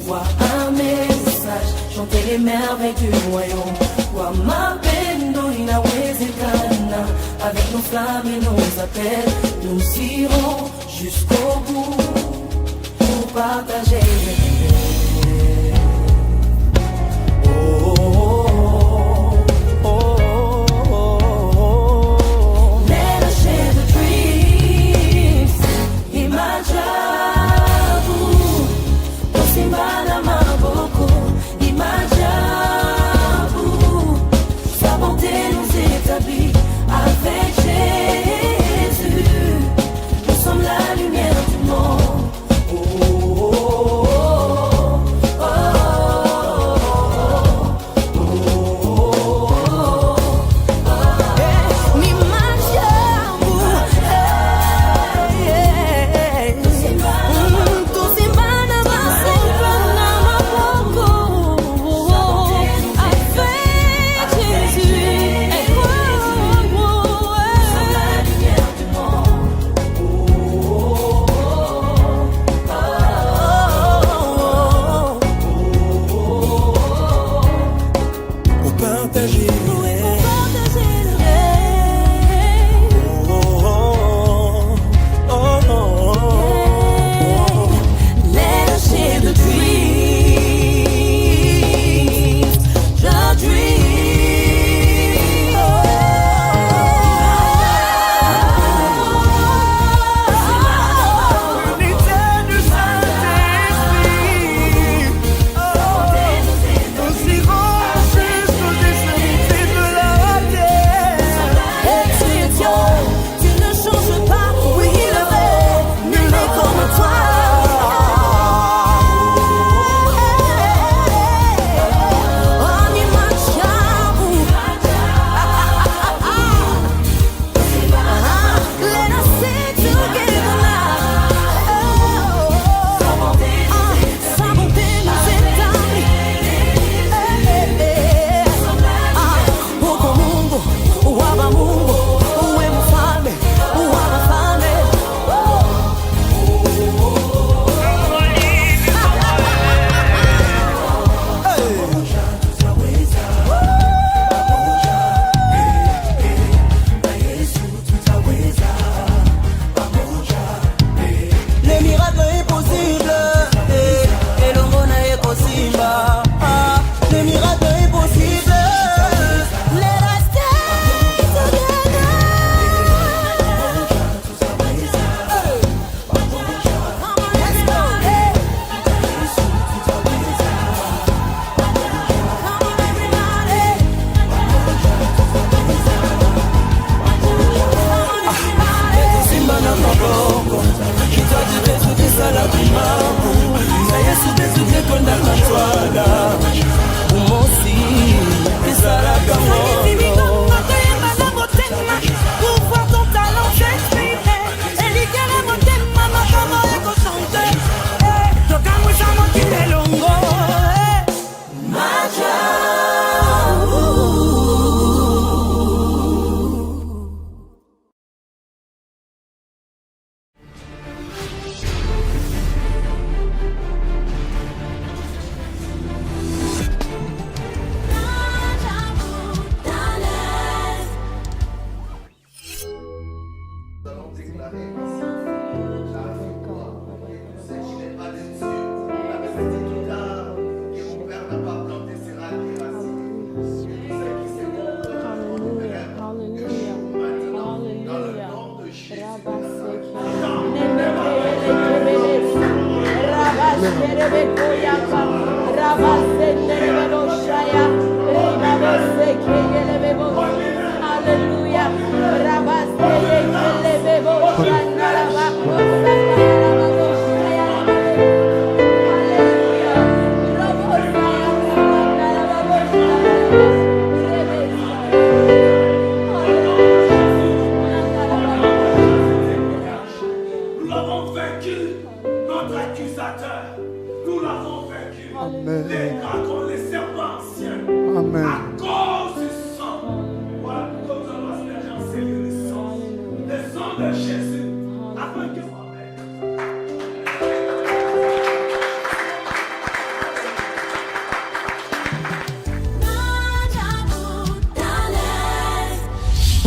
Envoie un message, chanter les merveilles du royaume. Wamapendo inawezekana, avec nos flammes et nos appels, nous irons jusqu'au bout pour partager.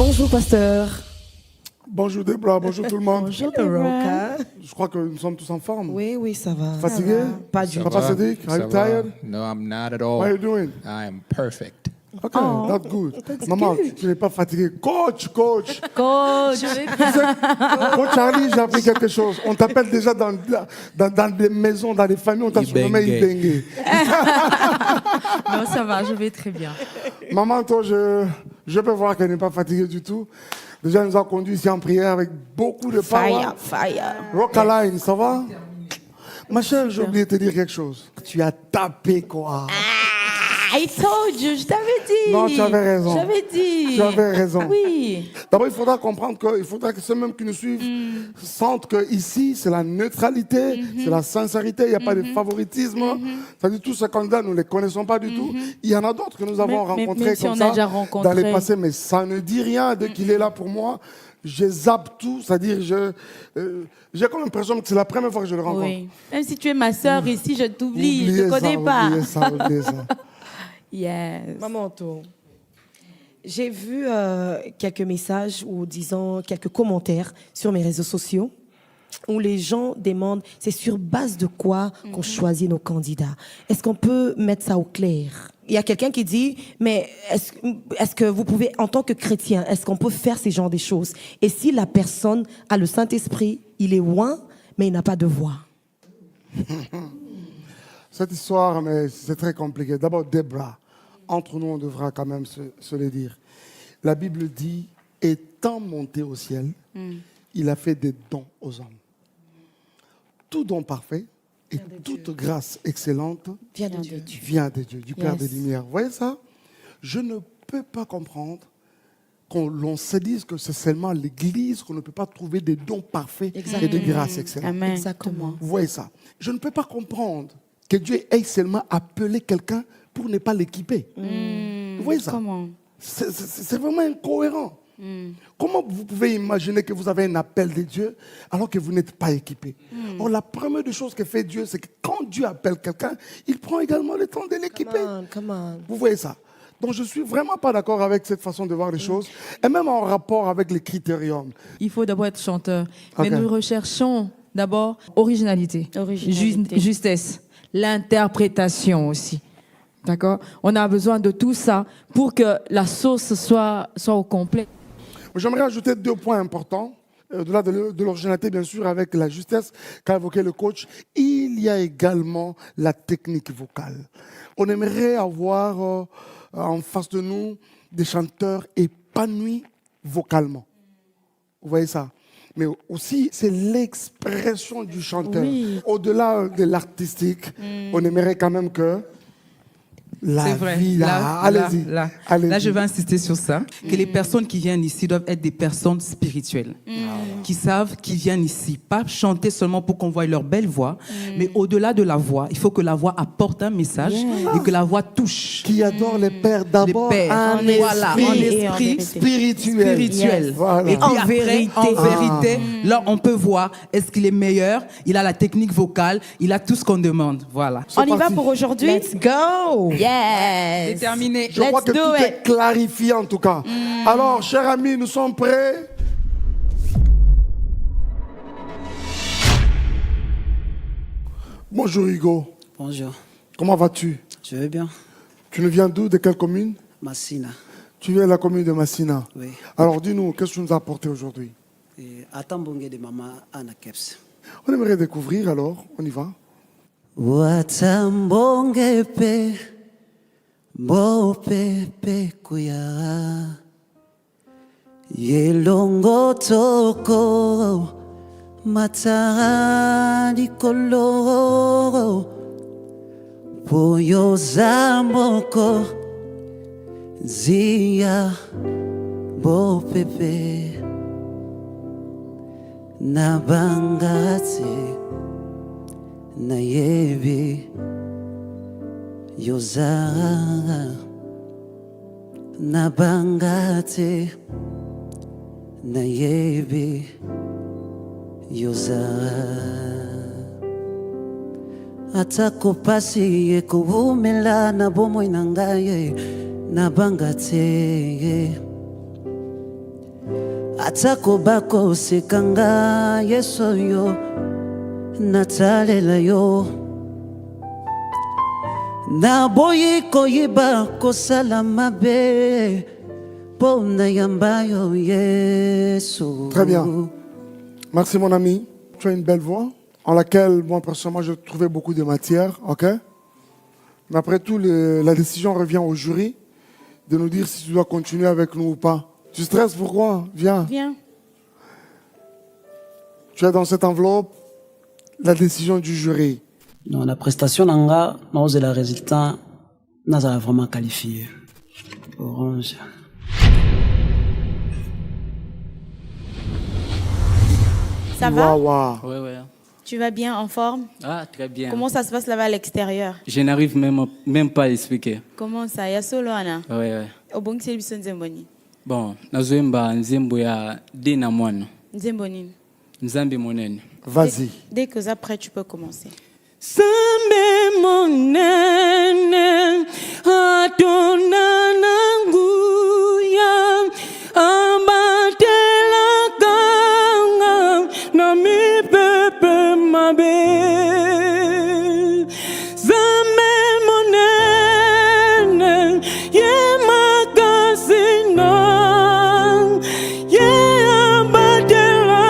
Bonjour, pasteur. Bonjour Deborah, bonjour tout le monde. Bonjour, Roca. Je crois que nous sommes tous en forme. Oui, ça va. Fatigué? Pas du tout. Papa Sadiq, are you tired? No, I'm not at all. How are you doing? I am perfect. Okay, that's good. Maman, tu n'es pas fatigué. Coach. Coach. Coach Charlie, j'ai appris quelque chose. On t'appelle déjà dans des maisons, dans des familles, on t'a surnommé Ibengue. Non, ça va, je vais très bien. Maman, toi, je peux voir qu'elle n'est pas fatiguée du tout. Déjà, elle nous a conduits ici en prière avec beaucoup de power. Fire. Rocaline, ça va? Ma chère, j'ai oublié de te dire quelque chose. Tu as tapé quoi? I told you, je t'avais dit. Non, tu avais raison. J'avais dit. Tu avais raison. Oui. D'abord, il faudra comprendre qu'il faudra que ceux même qui nous suivent sentent qu'ici, c'est la neutralité, c'est la sincérité, il n'y a pas de favoritisme. C'est-à-dire, tous ces candidats, nous ne les connaissons pas du tout. Il y en a d'autres que nous avons rencontrés même si comme on ça a déjà rencontré. dans les passés, mais ça ne dit rien dès qu'il est là pour moi. Je zappe tout, c'est-à-dire, j'ai comme l'impression que c'est la première fois que je le rencontre. Oui. Même si tu es ma sœur ici, je t'oublie, je Oubliez ne te connais ça, pas. oubliez ça. Yes. Maman, j'ai vu quelques messages ou disons quelques commentaires sur mes réseaux sociaux où les gens demandent c'est sur base de quoi qu'on choisit nos candidats. Est-ce qu'on peut mettre ça au clair? Il y a quelqu'un qui dit mais est-ce que vous pouvez en tant que chrétien est-ce qu'on peut faire ces genres de choses? Et si la personne a le Saint-Esprit, il est loin mais il n'a pas de voix. Cette histoire, mais c'est très compliqué. D'abord, Deborah, entre nous, on devra quand même se le dire. La Bible dit, étant monté au ciel, il a fait des dons aux hommes. Tout don parfait et toute grâce excellente Vient de Dieu. vient de Dieu, du Père Yes. des Lumières. Vous voyez ça? Je ne peux pas comprendre qu'on se dise que c'est seulement l'Église qu'on ne peut pas trouver des dons parfaits et de grâce excellente. Amen. Exactement. Vous voyez ça? Je ne peux pas comprendre que Dieu ait seulement appelé quelqu'un pour ne pas l'équiper. Vous voyez ça? Comment? C'est vraiment incohérent. Comment vous pouvez imaginer que vous avez un appel de Dieu alors que vous n'êtes pas équipé? Or, la première des choses que fait Dieu, c'est que quand Dieu appelle quelqu'un, il prend également le temps de l'équiper. Come on. Vous voyez ça? Donc, je ne suis vraiment pas d'accord avec cette façon de voir les choses, et même en rapport avec les critériums. Il faut d'abord être chanteur. Ok. Mais nous recherchons d'abord originalité, justesse, l'interprétation aussi. D'accord? On a besoin de tout ça pour que la sauce soit au complet. J'aimerais ajouter 2 points importants. Au-delà de l'originalité, bien sûr, avec la justesse qu'a évoqué le coach, il y a également la technique vocale. On aimerait avoir en face de nous des chanteurs épanouis vocalement. Vous voyez ça? Mais aussi, c'est l'expression du chanteur. Oui. Au-delà de l'artistique, on aimerait quand même que la C'est vrai. vie, allez-y. Là, je vais insister sur ça. Que les personnes qui viennent ici doivent être des personnes spirituelles. Qui savent qu'ils viennent ici. Pas chanter seulement pour qu'on voie leur belle voix. Mais au-delà de la voix, il faut que la voix apporte un message et que la voix touche. Qui adore les pères d'abord Les pères. en Voilà, en esprit esprit spirituel. Yes. Voilà. Et puis En après, vérité. en vérité, là, on peut voir est-ce qu'il est meilleur, il a la technique vocale, il a tout ce qu'on demande. Voilà. On y va parti. pour aujourd'hui? Let's go. Yes. Terminé. Je crois que tout est clarifié en tout cas. Alors, chers amis, nous sommes prêts? Bonjour Hugo. Bonjour, Comment vas-tu? je vais bien. Tu nous viens d'où? De quelle commune? Massina. Tu viens de la commune de Massina. Oui. Alors dis-nous, qu'est-ce que tu nous as apporté aujourd'hui? Et Atambonge de Maman Anna Keps. On aimerait découvrir alors, on y va. Watambonge pe bo pe kuya yelongo toko matari koloro poyo zamboko zia bo pepe nabangate na yebi yoza na bangate na yebi yoza atako pasi ekuumela na bomoi na ngai na bangate atako bakosekanga yeso yo natalela yo naboyi koyiba kosala mabe pona yamba yo yeso. Très bien. Merci mon ami. Tu as une belle voix en laquelle, moi personnellement, je trouvais beaucoup de matière, ok? Mais après tout, la décision revient au jury de nous dire si tu dois continuer avec nous ou pas. Tu stresses, pourquoi? Viens. Viens. Tu as dans cette enveloppe la décision du jury. Non, la prestation nanga, non, c'est le résultat, n'a pas vraiment qualifié. Orange. Ça va? Waouh. Ouais, ouais. Tu vas bien, en forme? Ah, très bien. Comment ça se passe là-bas à l'extérieur? Je n'arrive même pas à expliquer. Comment ça? Ya solo ana? Ouais, ouais. Obong c'est biso nzemboni. Bon, nazoemba nzembo ya Dina Mwana. Nzemboni. Nzambe monene. Vas-y. Dès que ça prêt, tu peux commencer. Nzambe monene atona nanguya ambatela kanga na mi pepe mabe. Nzambe monene ye makasina ye ambatela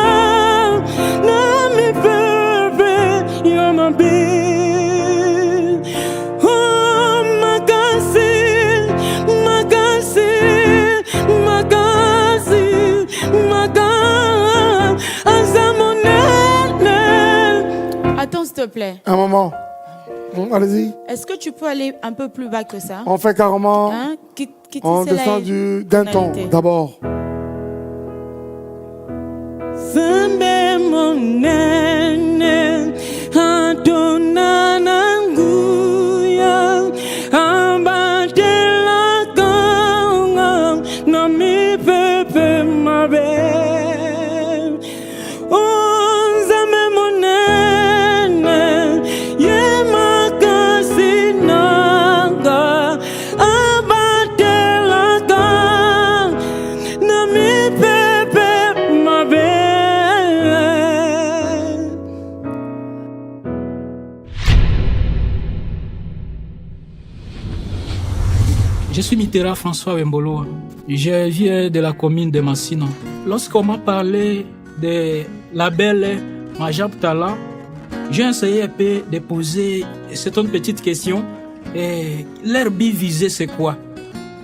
na mi pepe ya mabe. Attends, s'il te plaît. Un moment. Allez-y. Est-ce que tu peux aller un peu plus bas que ça? On fait carrément. Hein? On descend d'un ton d'abord. Zambe monene atona nanguya ambatela kanga na mi pepe mabe. Zambe monene ye makasi nanga ambatela kanga na mi pepe mabe. Je suis Mitterrand François Wembolo. Je viens de la commune de Massina. Lorsqu'on m'a parlé de la belle Majab Tala, j'ai essayé un peu de poser cette petite question. Et leur but visé, c'est quoi?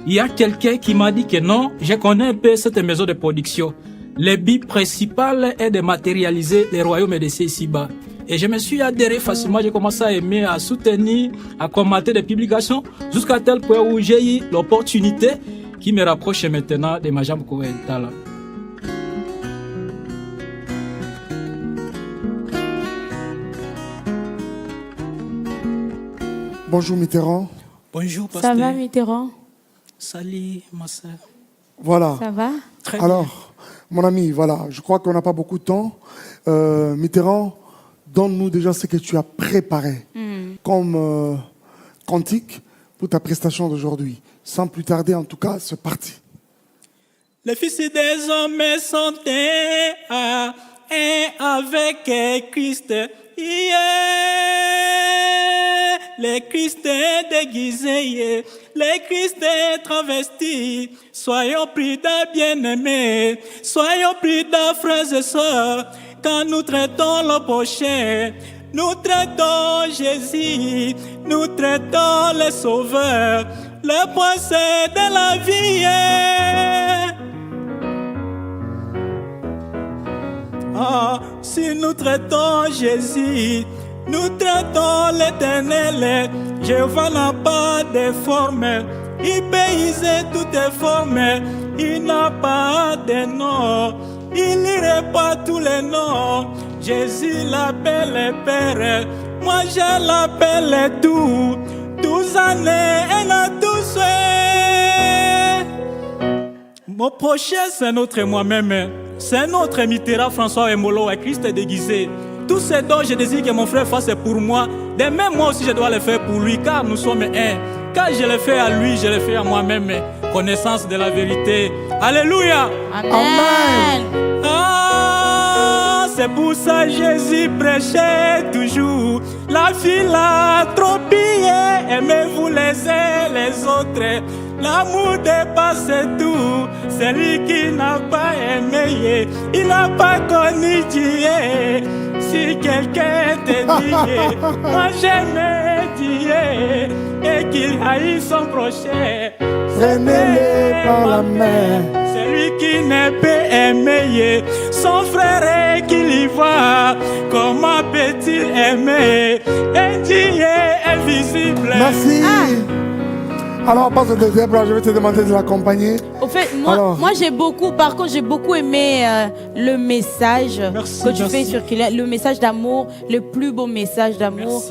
Il y a quelqu'un qui m'a dit que non, je connais un peu cette maison de production. Le but principal est de matérialiser les royaumes de ces ici-bas. Et je me suis adhéré facilement, j'ai commencé à aimer, à soutenir, à commenter des publications, jusqu'à tel point où j'ai eu l'opportunité qui me rapproche maintenant de Majab Tala. Bonjour Mitterrand. Bonjour, pasteur. Ça va, Mitterrand? Salut, ma soeur. Voilà. Ça va? Très bien. Alors, mon ami, voilà, je crois qu'on n'a pas beaucoup de temps. Mitterrand, donne-nous déjà ce que tu as préparé comme cantique pour ta prestation d'aujourd'hui. Sans plus tarder, en tout cas, c'est parti. Les fils des hommes sont un avec Christ. Yeah. Les Christ déguisés, les Christ travestis. Soyons prudents, bien-aimés. Soyons prudents, frères et sœurs. Quand nous traitons le prochain, nous traitons Jésus, nous traitons le Sauveur, le prince de la vie. Ah, si nous traitons Jésus, nous traitons l'Éternel. Jéhovah n'a pas de forme, il payse toutes les formes, il n'a pas de nom, il n'irait pas tous les noms. Jésus l'appelle le Père, moi je l'appelle tout, tous années et à tous. Mon prochain, c'est notre moi-même. C'est notre Mitterrand François Wembolo et Christ déguisé. Tout ce dont je désire que mon frère fasse pour moi, de même moi aussi je dois le faire pour lui, car nous sommes un. Quand je le fais à lui, je le fais à moi-même. connaissance de la vérité. Alléluia. Amen. Ah, c'est pour ça que Jésus prêchait toujours. La philanthropie, aimez-vous les uns les autres. L'amour dépasse tout. Celui qui n'a pas aimé, il n'a pas connu Dieu. Si quelqu'un te dit, moi j'aime Dieu, et qu'il haït son prochain, Prenez-les par la main. celui qui ne peut aimer son frère et qu'il y voit, comment peut-il aimer un Dieu invisible? Merci. Alors, passe au deuxième plan, je vais te demander de l'accompagner. Au fait, moi j'ai beaucoup, par contre, j'ai beaucoup aimé le message que tu fais circuler, le message d'amour, le plus beau message d'amour.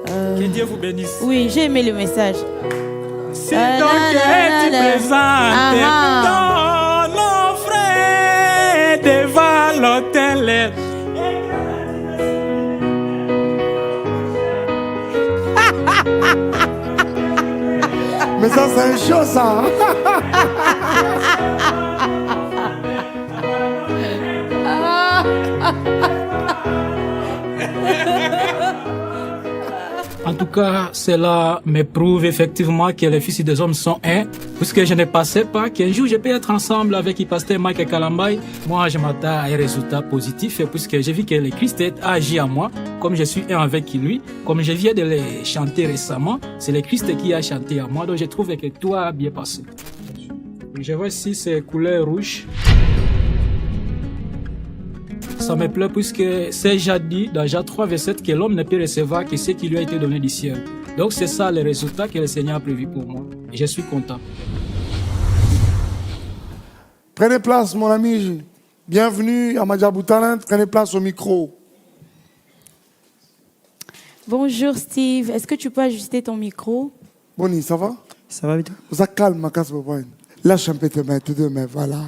Que Dieu vous bénisse. Oui, j'ai aimé le message. Si donc tu présentes ton frère devant l'autel, Mais ça, c'est un show, ça. en tout cas, cela me prouve effectivement que les fils des hommes sont un, puisque je ne pensais pas qu'un jour je peux être ensemble avec le pasteur Mike Kalambay. Moi, je m'attends à un résultat positif, puisque j'ai vu que le Christ a agi à moi, comme je suis un avec lui, comme je viens de le chanter récemment, c'est le Christ qui a chanté à moi, donc je trouve que tout a bien passé. Je vois ici ces couleurs rouges. Ça me plaît puisque c'est déjà dit dans Jean 3, verset que l'homme ne peut recevoir que ce qui lui a été donné du ciel. Donc c'est ça le résultat que le Seigneur a prévu pour moi. Et je suis content. Prenez place, mon ami. Bienvenue à Madjabou Talent. Prenez place au micro. Bonjour Steve, est-ce que tu peux ajuster ton micro? Bonnie, ça va? Ça va vite? Vous êtes calme, ma casse, lâche un peu tes mains, tes deux mains, voilà.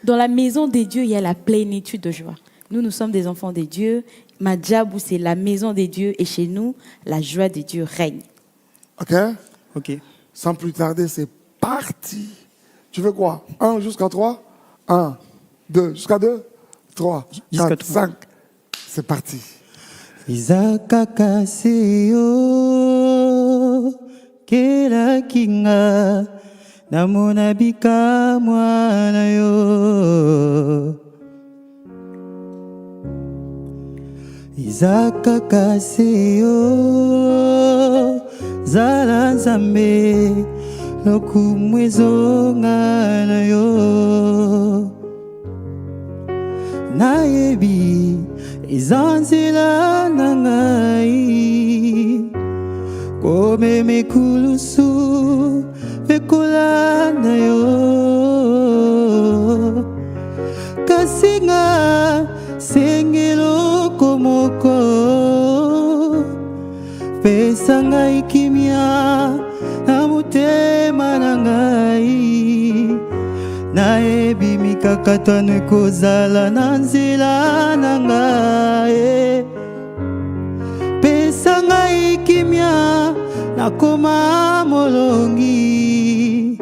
Dans la maison des dieux, il y a la plénitude de joie. Nous sommes des enfants de Dieu. Madjabou, c'est la maison des dieux. Et chez nous, la joie de Dieu règne. Ok? Ok. Sans plus tarder, c'est parti. Tu veux quoi? 1 jusqu'à 3? 1, 2, jusqu'à 2, 3, 4, 5. C'est parti. Izakakaseo kela kinga namona bika mwana yo Izakakaseo zala nzambe lokumwezo ngana yo nayebi izanzila na ngai kome mekulusu vekolanda yo kasi nga sengelo komoko pesa ngai kimia na motema na ngai nayebi mikakatano ekozala na nzela na ngai pesa ngai kimia nakoma molongi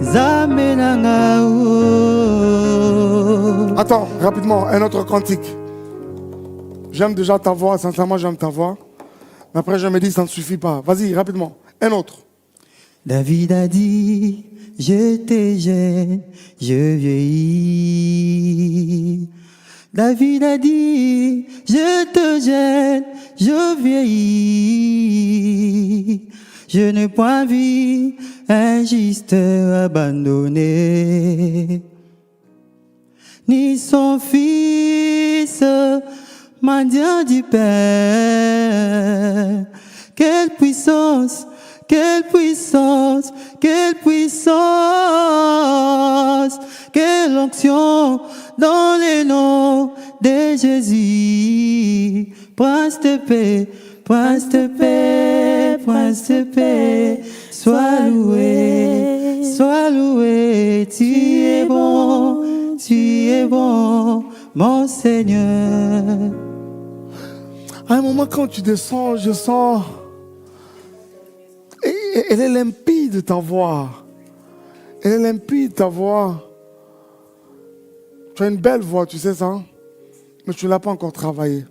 nzambe na ngao. Attends, rapidement, un autre cantique. J'aime déjà ta voix, sincèrement j'aime ta voix. Mais après je me dis ça ne suffit pas. Vas-y, rapidement, un autre. David a dit, j'étais jeune, je vieillis. David a dit, j'étais jeune, je vieillis. Je n'ai point vu un juste abandonné, ni son fils mendiant du pain. Quelle puissance! Quelle puissance, quelle puissance, quelle onction dans les noms de Jésus. Prince de paix, prince de paix, prince de paix, sois loué, tu es bon, mon Seigneur. À un moment quand tu descends, je sens Et elle est limpide, ta voix. Elle est limpide, ta voix. Tu as une belle voix, tu sais ça, mais tu ne l'as pas encore travaillée.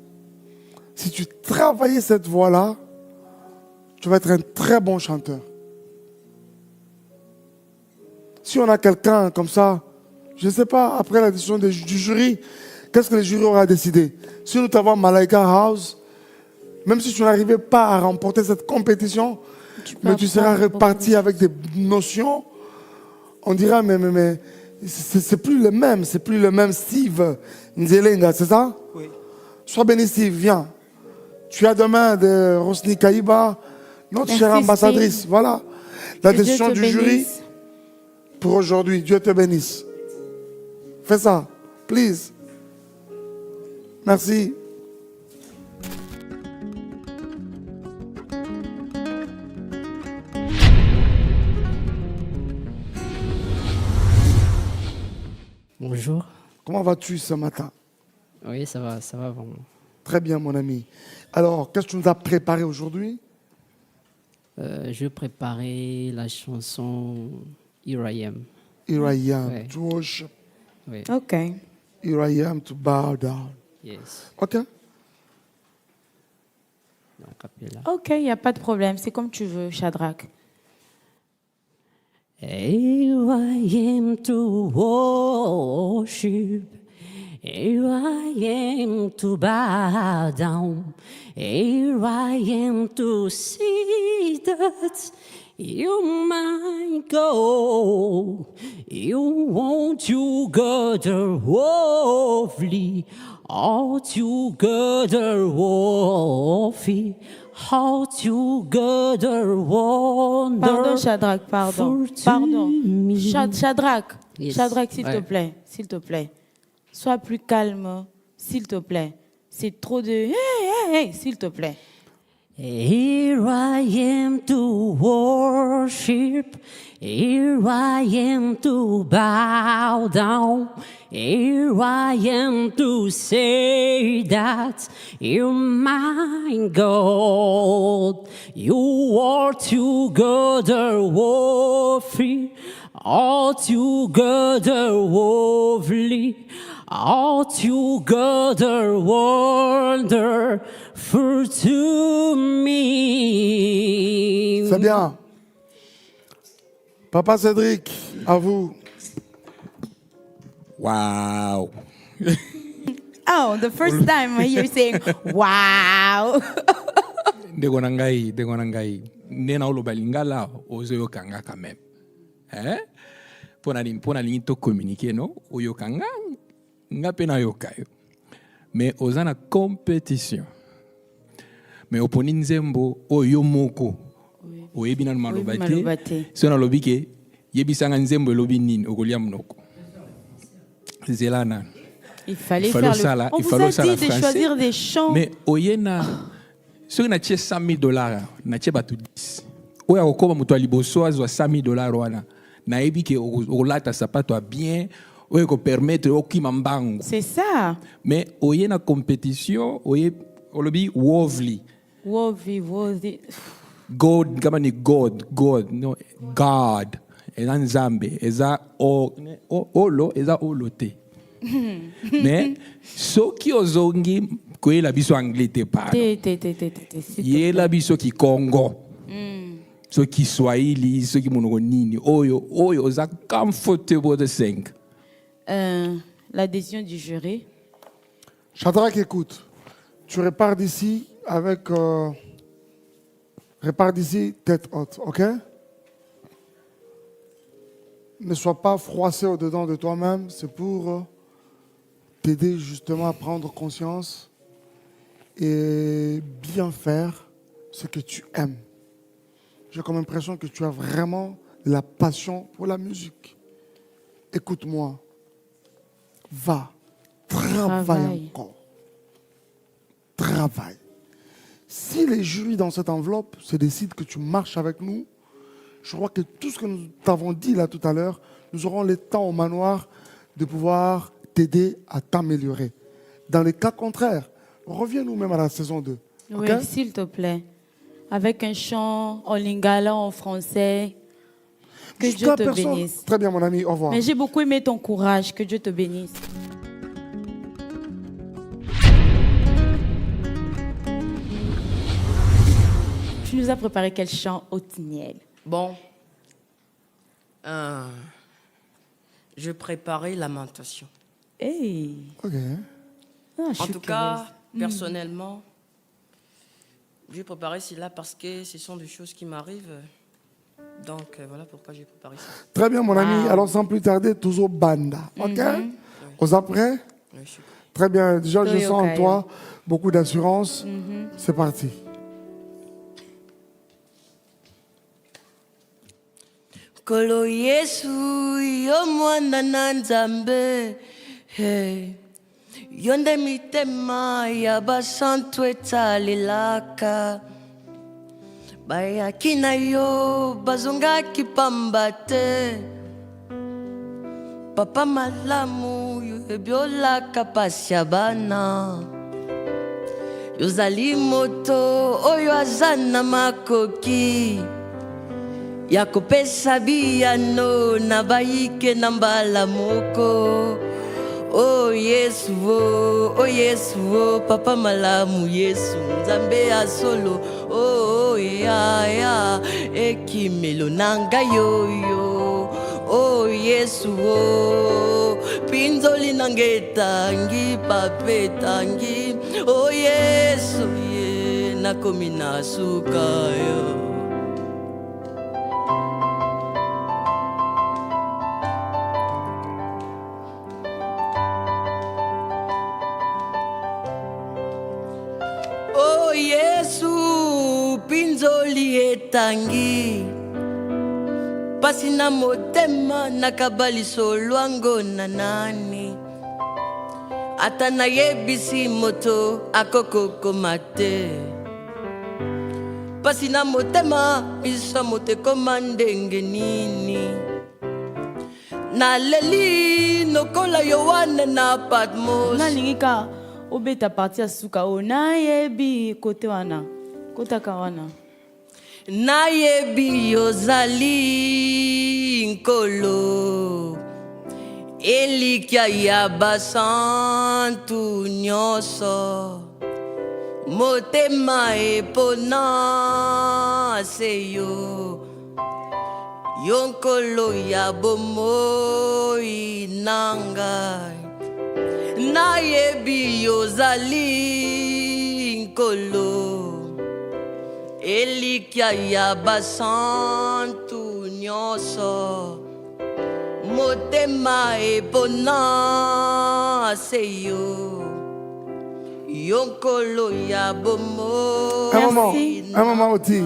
Si tu travaillais cette voix-là, tu vas être un très bon chanteur. Si on a quelqu'un comme ça, je ne sais pas, après la décision du jury, qu'est-ce que le jury aura décidé? Si nous t'avons Malaika House, même si tu n'arrivais pas à remporter cette compétition, mais tu seras reparti avec des notions, on dira, mais c'est plus le même, Steve Nzelenga, c'est ça? Oui. Sois béni, Steve, viens. Tu as demain de Rosny Kaïba, notre Merci, chère ambassadrice. Steve. Voilà la Que décision Dieu te du jury bénisse. pour aujourd'hui. Dieu te bénisse. Fais ça, please. Merci. Bonjour. Comment vas-tu ce matin? Oui, ça va vraiment. Très bien, mon ami. Alors, qu'est-ce que tu nous as préparé aujourd'hui? Je préparais la chanson Here I Am. Here I am Ouais. to worship. Oui. Ok. Here I am to bow down. Yes. Ok? Donc, cappella. Ok, il n'y a pas de problème. C'est comme tu veux, Shadrach. Here I am to worship. Here I am to bow down. Here I am to see that you're my God. You want together lovely, all together worthy, all together wonder. Pardon, Shadrach, pardon. Pardon. Shadrach, Yes. Shadrach, s'il te Ouais. plaît. S'il te plaît. Sois plus calme, s'il te plaît. C'est trop de... Hey, hey, hey, s'il te plaît. Here I am to worship. Here I am to bow down. Here I am to say that you're my God. You are together worthy, all together lovely, all together wonderful to me. C'est bien. Papa Cédric, à vous. Wow. Oh, the first time I hear you saying, wow. Ndeko na ngai. Nde na oloba lingala ozoyoka nga quand même. Pona lingi to communiquer no oyoka nga mpe nayoka yo. Mais oza na compétition. Mais oponi nzembo oyo moko. Oyebi na maloba te. So na lobi ke yebisanga nzembo elobi nini okolia monoko. Zelana. Il fallait faire le... On vous a dit de choisir des chants. Mais oyena soki na tie $100,000 na tie bato 10. Oya okoma moto aliboso azwa $100,000 wana. Nayebi ke olata sapato a bien oye ko permettre okima mbango. C'est ça. Mais oyena compétition oye olobi Wovly. God, kama ni God, no, God. Eza nzambe, eza olo, eza olote. Mais soki ozongi koyela biso anglais te pardon. Yela biso ki Congo. Soki Swahili, soki monoko nini, oyo oza comfortable de 5. La décision du jury. Shadrach, écoute. Tu repars d'ici avec... repars d'ici tête haute, ok? Ne sois pas froissé au-dedans de toi-même. C'est pour t'aider justement à prendre conscience et bien faire ce que tu aimes. J'ai comme impression que tu as vraiment la passion pour la musique. Écoute-moi. Va. Travaille encore. Travaille. Si les jurys dans cette enveloppe se décident que tu marches avec nous, je crois que tout ce que nous t'avons dit là tout à l'heure, nous aurons le temps au manoir de pouvoir t'aider à t'améliorer. Dans les cas contraires, reviens nous-mêmes à la saison 2. Oui, okay? s'il te plaît. Avec un chant en lingala, en français. Que Dieu Jusqu'à te personne. bénisse. Très bien, mon ami, au revoir. Mais j'ai beaucoup aimé ton courage. Que Dieu te bénisse. Tu nous as préparé quel chant, Othniel? Bon. Je préparais Lamentation. Hey. Ok. Ah, En tout cas, personnellement, j'ai préparé cela parce que ce sont des choses qui m'arrivent. Donc, voilà pourquoi j'ai préparé ça. Très bien, mon ami. Alors, sans plus tarder, toujours banda. Ok? Aux après? Oui, je suis prêt. Très bien. Déjà, je Toyo sens en Kaya. toi beaucoup d'assurance. C'est parti. Kolo Yesu yo mwana na Nzambe, hey. Yonde mitema ya basantu etalelaka, bayaki na yo bazongaki pamba te. Papa malamu yo ebiolaka pasi ya bana, yozali moto oyo aza na makoki ya kopesa biyano na bayike na mbala moko. Oh Yesu, oh Yesu, oh Papa malamu Yesu, Nzambe ya solo, oh ya ya, ekimelo nanga yoyo. Oh Yesu, oh pinzoli nangetangi papetangi. Oh Yesu, ye nakomi na suka yo. Oh Yesu, pinzoli etangi, pasi na motema nakabali solwango na nani, ata nayebisi moto akokokoma te. Pasi na motema bisa motekoma ndenge nini, naleli nokola Yohane na Patmos. Nalingika obeta parti ya suka o nayebi kote wana kotaka wana nayebi ozali nkolo elikya ya basantu nyonso, motema epona se yo, yo nkolo ya bomoi nangai. Nayebi ozali nkolo elikya ya basantu nyonso, motema epona se yo, yo nkolo ya bomo. Un moment, Oti.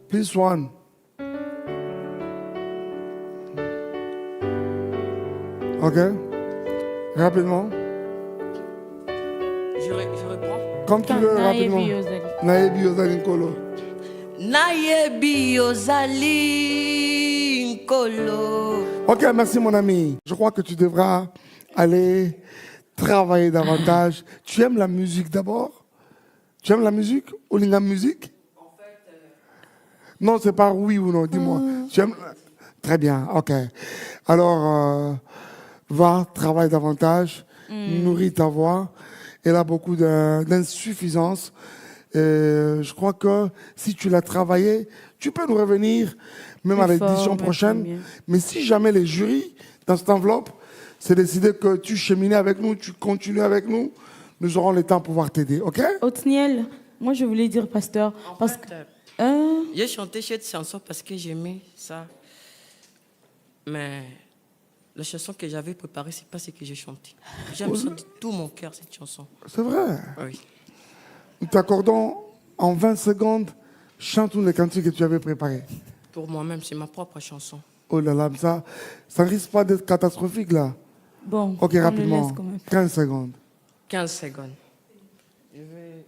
Please one. Ok. Rapidement. Je reprends. Comme tu veux, rapidement. Nayebi ozali nkolo. Nayebi ozali nkolo. Ok, merci mon ami. Je crois que tu devras aller travailler davantage. Tu aimes la musique d'abord? Tu aimes la musique? Olinga musique? Non, c'est pas oui ou non, dis-moi. Tu aimes? Très bien, ok. Alors, va, travaille davantage, nourris ta voix. Elle a beaucoup d'insuffisance. Je crois que si tu l'as travaillé, tu peux nous revenir, même à l'édition prochaine. Mais si jamais les jurys, dans cette enveloppe, c'est décidé que tu cheminais avec nous, tu continues avec nous, nous aurons le temps de pouvoir t'aider, ok? Othniel, moi je voulais dire, pasteur, parce que... J'ai chanté cette chanson parce que j'aimais ça. Mais la chanson que j'avais préparée, c'est pas ce que j'ai chanté. J'aime ça de tout mon cœur, cette chanson. C'est vrai? Oui. Nous t'accordons en 20 secondes, chante-nous les cantiques que tu avais préparés. Pour moi-même, c'est ma propre chanson. Oh là là, ça ne risque pas d'être catastrophique là. Bon, ok, rapidement. 15 secondes. 15 secondes. Je vais...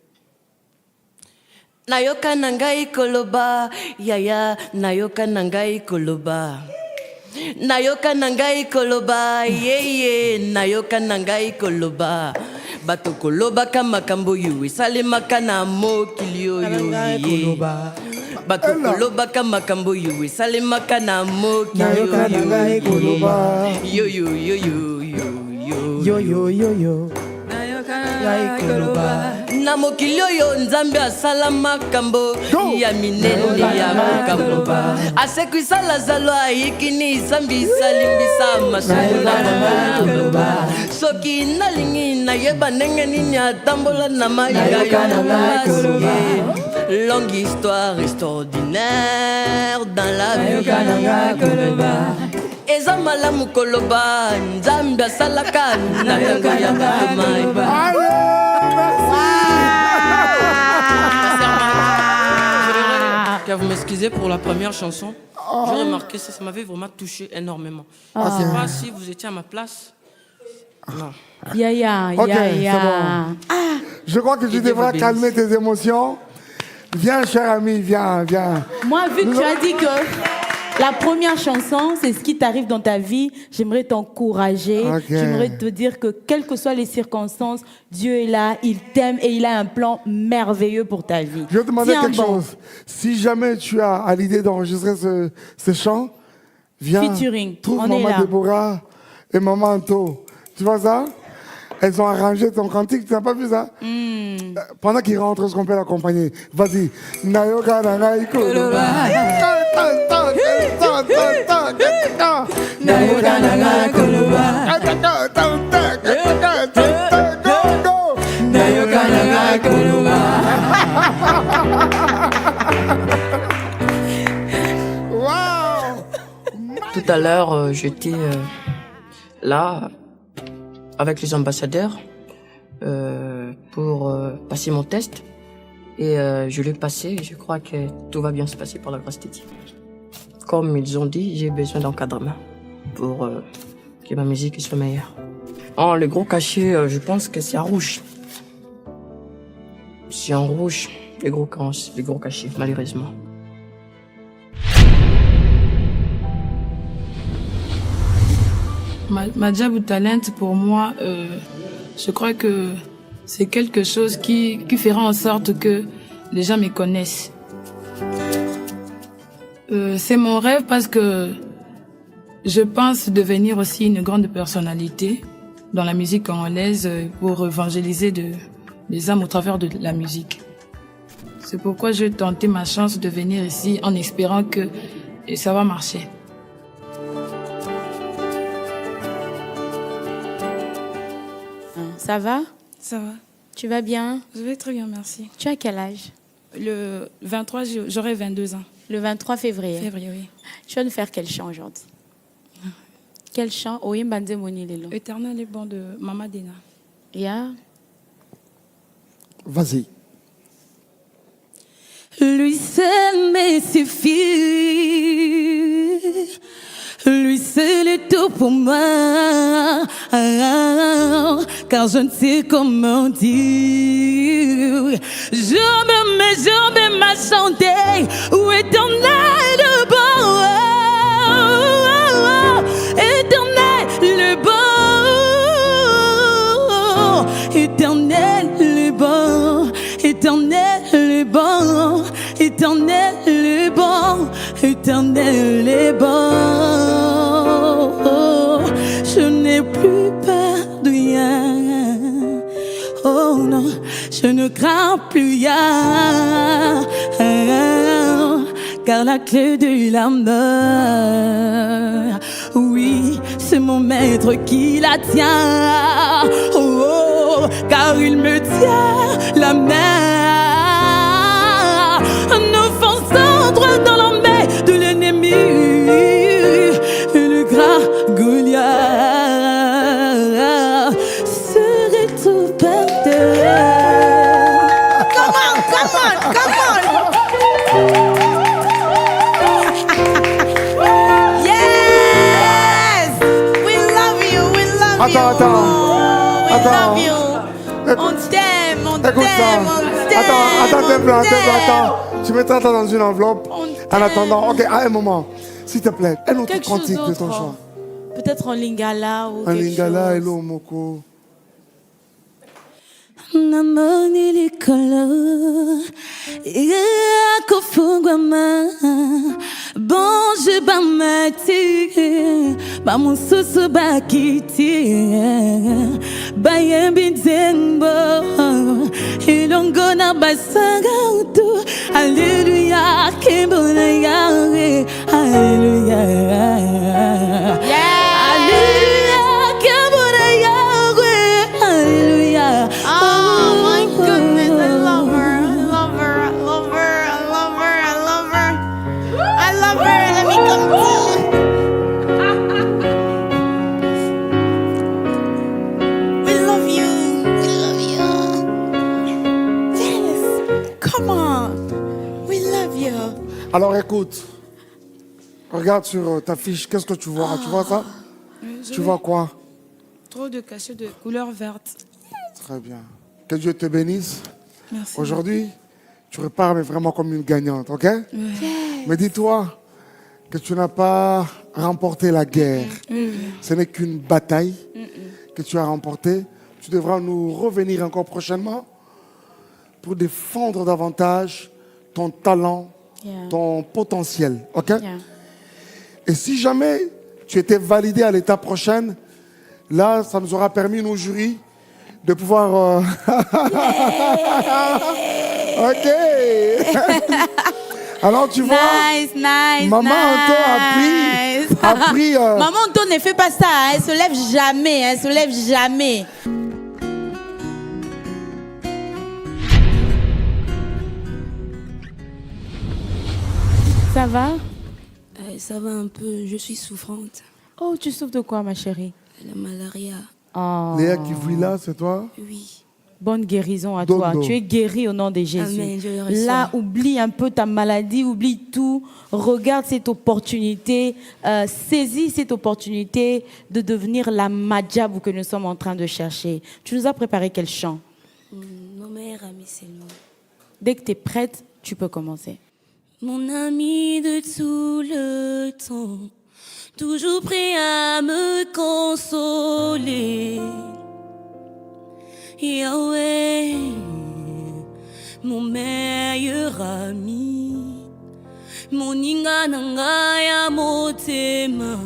Nayoka nangai koloba, yaya, nayoka nangai koloba. Nayoka nangai koloba, yeye, nayoka nangai koloba. bato kolobaka makambo yo esalemaka na mokili oyo ye. Bato kolobaka makambo yo esalemaka na mokili oyo yo. Na mokili oyo nzambe asala makambo ya minene ya makambo asekwisa lazalo ayikini isambisa limbisa masolo na soki nalingi nayeba ndenge nini atambola na mayiga ya longue histoire extraordinaire dans la vie. Eza malamu koloba nzambe asalaka na yango ya matomai. Vous m'excusez pour la première chanson. J'ai remarqué ça m'avait vraiment touché énormément. Je ne sais pas si vous étiez à ma place. Non. Ok, c'est bon. Je crois que tu devras calmer tes émotions. Viens, cher ami, viens. Moi, vu que tu as dit que la première chanson, c'est ce qui t'arrive dans ta vie, j'aimerais t'encourager. J'aimerais te dire que quelles que soient les circonstances, Dieu est là, il t'aime et il a un plan merveilleux pour ta vie. Je vais te demander quelque chose. Si jamais tu as à l'idée d'enregistrer ce chant, viens, trouve Maman Déborah et Maman Anto. Tu vois ça? Elles ont arrangé ton cantique, tu n'as pas vu ça? Pendant qu'ils rentrent, est-ce qu'on peut l'accompagner? Vas-y. Nayoka nangai koloba. Nayoka nangai koloba. Nayoka nangai koloba. Tout à l'heure, j'étais là avec les ambassadeurs pour passer mon test. Et je l'ai passé. Je crois que tout va bien se passer par la grâce de Dieu. Comme ils ont dit, j'ai besoin d'encadrement pour que ma musique soit meilleure. Oh, le gros cachet, je pense que c'est en rouge. C'est en rouge, les gros cachets, malheureusement. Ma job ou talent, pour moi, je crois que c'est quelque chose qui fera en sorte que les gens me connaissent. C'est mon rêve parce que je pense devenir aussi une grande personnalité dans la musique congolaise pour évangéliser les âmes au travers de la musique. C'est pourquoi je vais tenter ma chance de venir ici en espérant que ça va marcher. Ça va? Ça va. Tu vas bien? Je vais très bien, merci. Tu as quel âge? Le 23, j'aurai 22 ans. Le 23 février? Février, oui. Tu vas nous faire quel chant aujourd'hui? Quel chant? Oyembande Moni Lelo. Éternel est bon de Mama Dena. Yeah. Vas-y. Lui seul me suffit. Lui seul est tout pour moi. Car je ne sais comment dire. Je me mets à chanter. Où éternel le bon. Éternel le bon. Éternel le bon. Éternel le bon. Éternel le bon. Éternel le bon. Je n'ai plus peur de rien. Oh non, je ne crains plus rien. Car la clé de la mort, oui, c'est mon maître qui la tient. Oh, oh, car il me tient la main. Nous fonçons droit dans la main de l'ennemi. Et le grand Goliath serait tout perdu. Come on, come on, come on. Yes, we love you, we love you. Attends. We love you. On t'aime, on t'aime, on t'aime. Attends. Tu mettras ça dans une enveloppe. En attendant, ok, à un moment, s'il te plaît, un autre Quelque cantique chose de ton d'autre. choix. Peut-être en lingala ou Un quelque lingala, chose. hello, moko. namoni likolo ya kofungwa ma bonje bamati bamususu bakiti bayembi nzembo ilongo na basanga utu haleluya kimbona yawe haleluya haleluya kimbona yawe haleluya. Oh my goodness, I love her, I love her, I love her, I love her, I love her, I love her. Let me come to we love you, we love you. Yes, come on, we love you. Alors écoute, regarde sur ta fiche, qu'est-ce que tu vois? Tu vois ça? Tu vois quoi? Trop de cachets de couleur verte. Très bien. Que Dieu te bénisse. Merci. Aujourd'hui, tu repars mais vraiment comme une gagnante, ok? Yes. Mais dis-toi que tu n'as pas remporté la guerre. Ce n'est qu'une bataille que tu as remportée. Tu devras nous revenir encore prochainement pour défendre davantage ton talent, ton potentiel, ok? Et si jamais tu étais validé à l'étape prochaine, là, ça nous aura permis, nous, jurys, de pouvoir... Ok. Alors, tu vois, Maman Anto a pris... Maman Anto ne fait pas ça, hein. Elle se lève jamais, elle se lève jamais. Ça va? Ça va un peu, je suis souffrante. Oh, tu souffres de quoi, ma chérie? La malaria. Oh. Léa qui vit là, c'est toi? Oui. Bonne guérison à toi. Tu es guérie au nom de Jésus. Amen, je le reçois. Là, oublie un peu ta maladie, oublie tout. Regarde cette opportunité, saisis cette opportunité de devenir la Madjabou que nous sommes en train de chercher. Tu nous as préparé quel chant? Mon meilleur ami, c'est nous. Dès que tu es prête, tu peux commencer. Mon ami de tout le temps, toujours prêt à me consoler. Yahweh, mon meilleur ami, mon inga ya motema,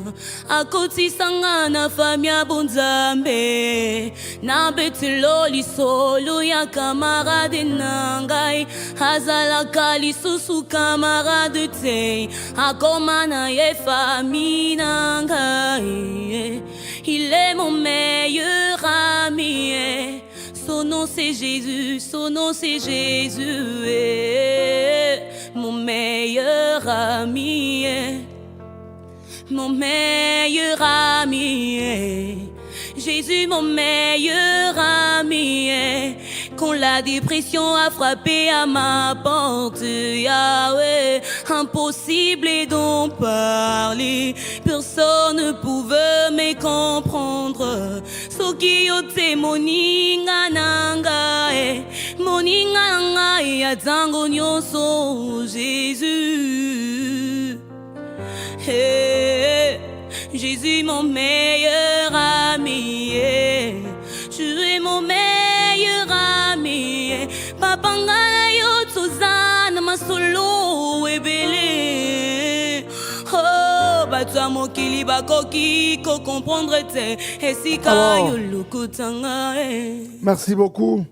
akoti sanga na famia bonzambe, na betelo lisolo ya camarade nangai, hazala kali susu camarade te, akomana ye famille nangai, il est mon meilleur ami. Son nom c'est Jésus, son nom c'est Jésus, mon meilleur ami, mon meilleur ami, Jésus mon meilleur ami, quand la dépression a frappé à ma porte, Yahweh, impossible d'en parler, personne ne pouvait me comprendre. Soki yote moninga nanga, moninga nanga ya tango nyonso Jésus. Hey, Jésus mon meilleur ami, tu es mon meilleur ami. Papa ngayo tozana masolo ebele. Oh, batwa mokili bakoki ko comprendre te esika yo lokutanga. Merci beaucoup.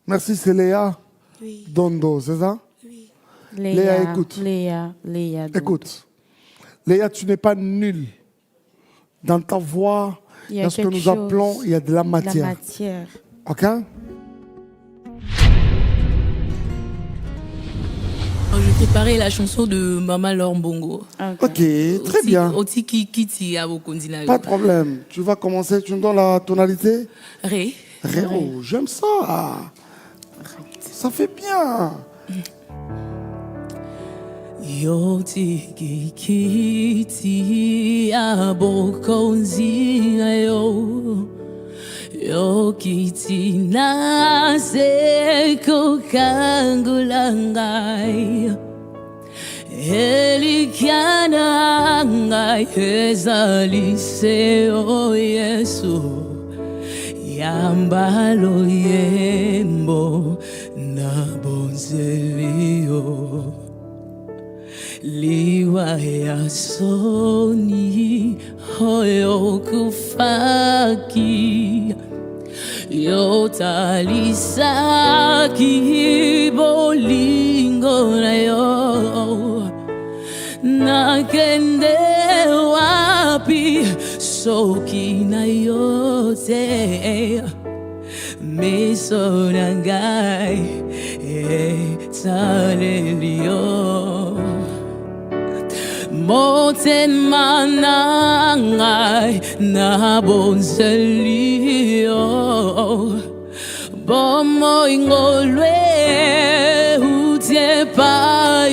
Merci, c'est Léa. Oui. Dondo, c'est ça? Oui. Léa, écoute. Léa. Écoute. Léa, tu n'es pas nulle. Dans ta voix, il y a ce que nous appelons, il y a de la matière. La matière. Ok? Je préparais la chanson de Mama Lorbongo. Ok, très bien. Pas de problème. Tu vas commencer, tu me donnes la tonalité? Ré. Ré, oh, j'aime ça. Ça fait bien. Yo tiki kiti abokonzi yo yo kiti na seko kangulangai elikiana ngai ezali se o Yesu yamba loyembo na bonzelio liwa ya soni hoyo kufaki yotalisaki bolingo na yo nakende wapi soki na yote miso na ngai etalelio motema na ngai na bonzelio bomoi ngolwe utie pai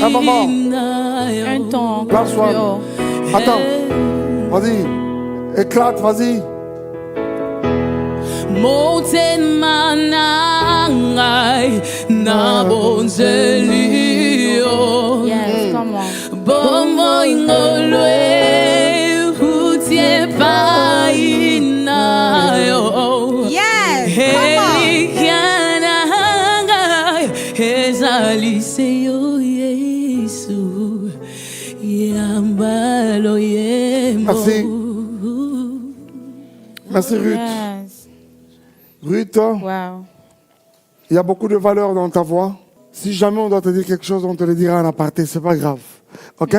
na yo. Un temps. Attends, vas-y, éclate, vas-y. Motema na ngai na bonzelio. Yes, come on. Bombo ingolwe utie pai na yo. Yes, come on. Kana ngai ezaliseyo Yesu yambalo yembo. Merci. Merci Ruth. Yes. Ruth, Wow. il y a beaucoup de valeur dans ta voix. Si jamais on doit te dire quelque chose, on te le dira en aparté, c'est pas grave. Ok?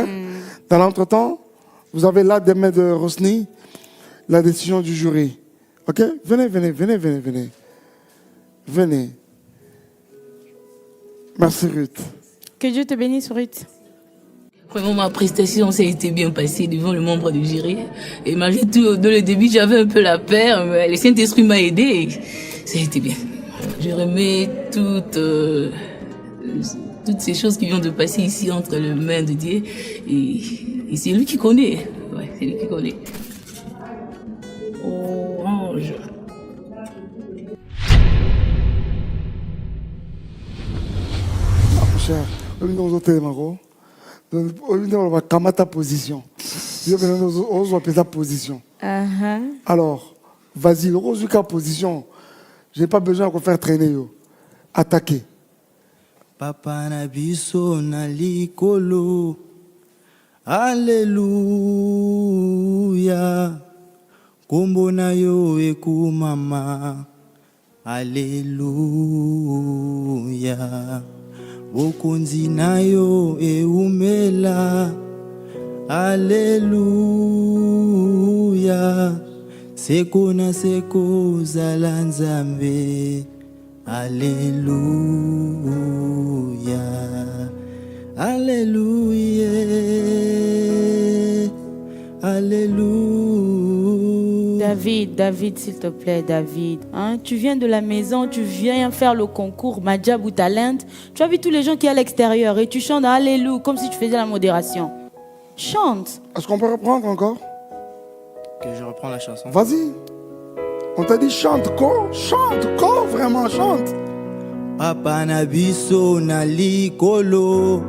Dans l'entretemps, vous avez là des mains de Rosny, la décision du jury. Ok? Venez. Venez. Merci Ruth. Que Dieu te bénisse, Ruth. Vraiment, ma prestation, ça a été bien passée devant le membre du jury. Et malgré tout, dans le début, j'avais un peu la peur, mais le Saint-Esprit m'a aidé et ça a été bien. Je remets toutes ces choses qui viennent de passer ici entre les mains de Dieu et c'est lui qui connaît. Ouais, c'est lui qui connaît. Orange. Cher, nous avons on va kamata position. On va ta position. Alors, vas-y, le Rosuka position. Je n'ai pas besoin de faire traîner. Attaquer. Papa na biso na likolo. Alléluia. Kombo na yo ekumama. Alléluia. Bokonzi na yo eumela. Alléluia. Seko na seko zala nzambe. Alléluia. Alléluia. Alléluia. David, s'il te plaît, David. Hein? Tu viens de la maison, tu viens faire le concours Madjab ou Talent. Tu as vu tous les gens qui sont à l'extérieur et tu chantes Alléluia comme si tu faisais la modération. Chante. Est-ce qu'on peut reprendre encore? Que je reprends la chanson. Vas-y. On t'a dit chante, vraiment chante. Papa na biso na likolo.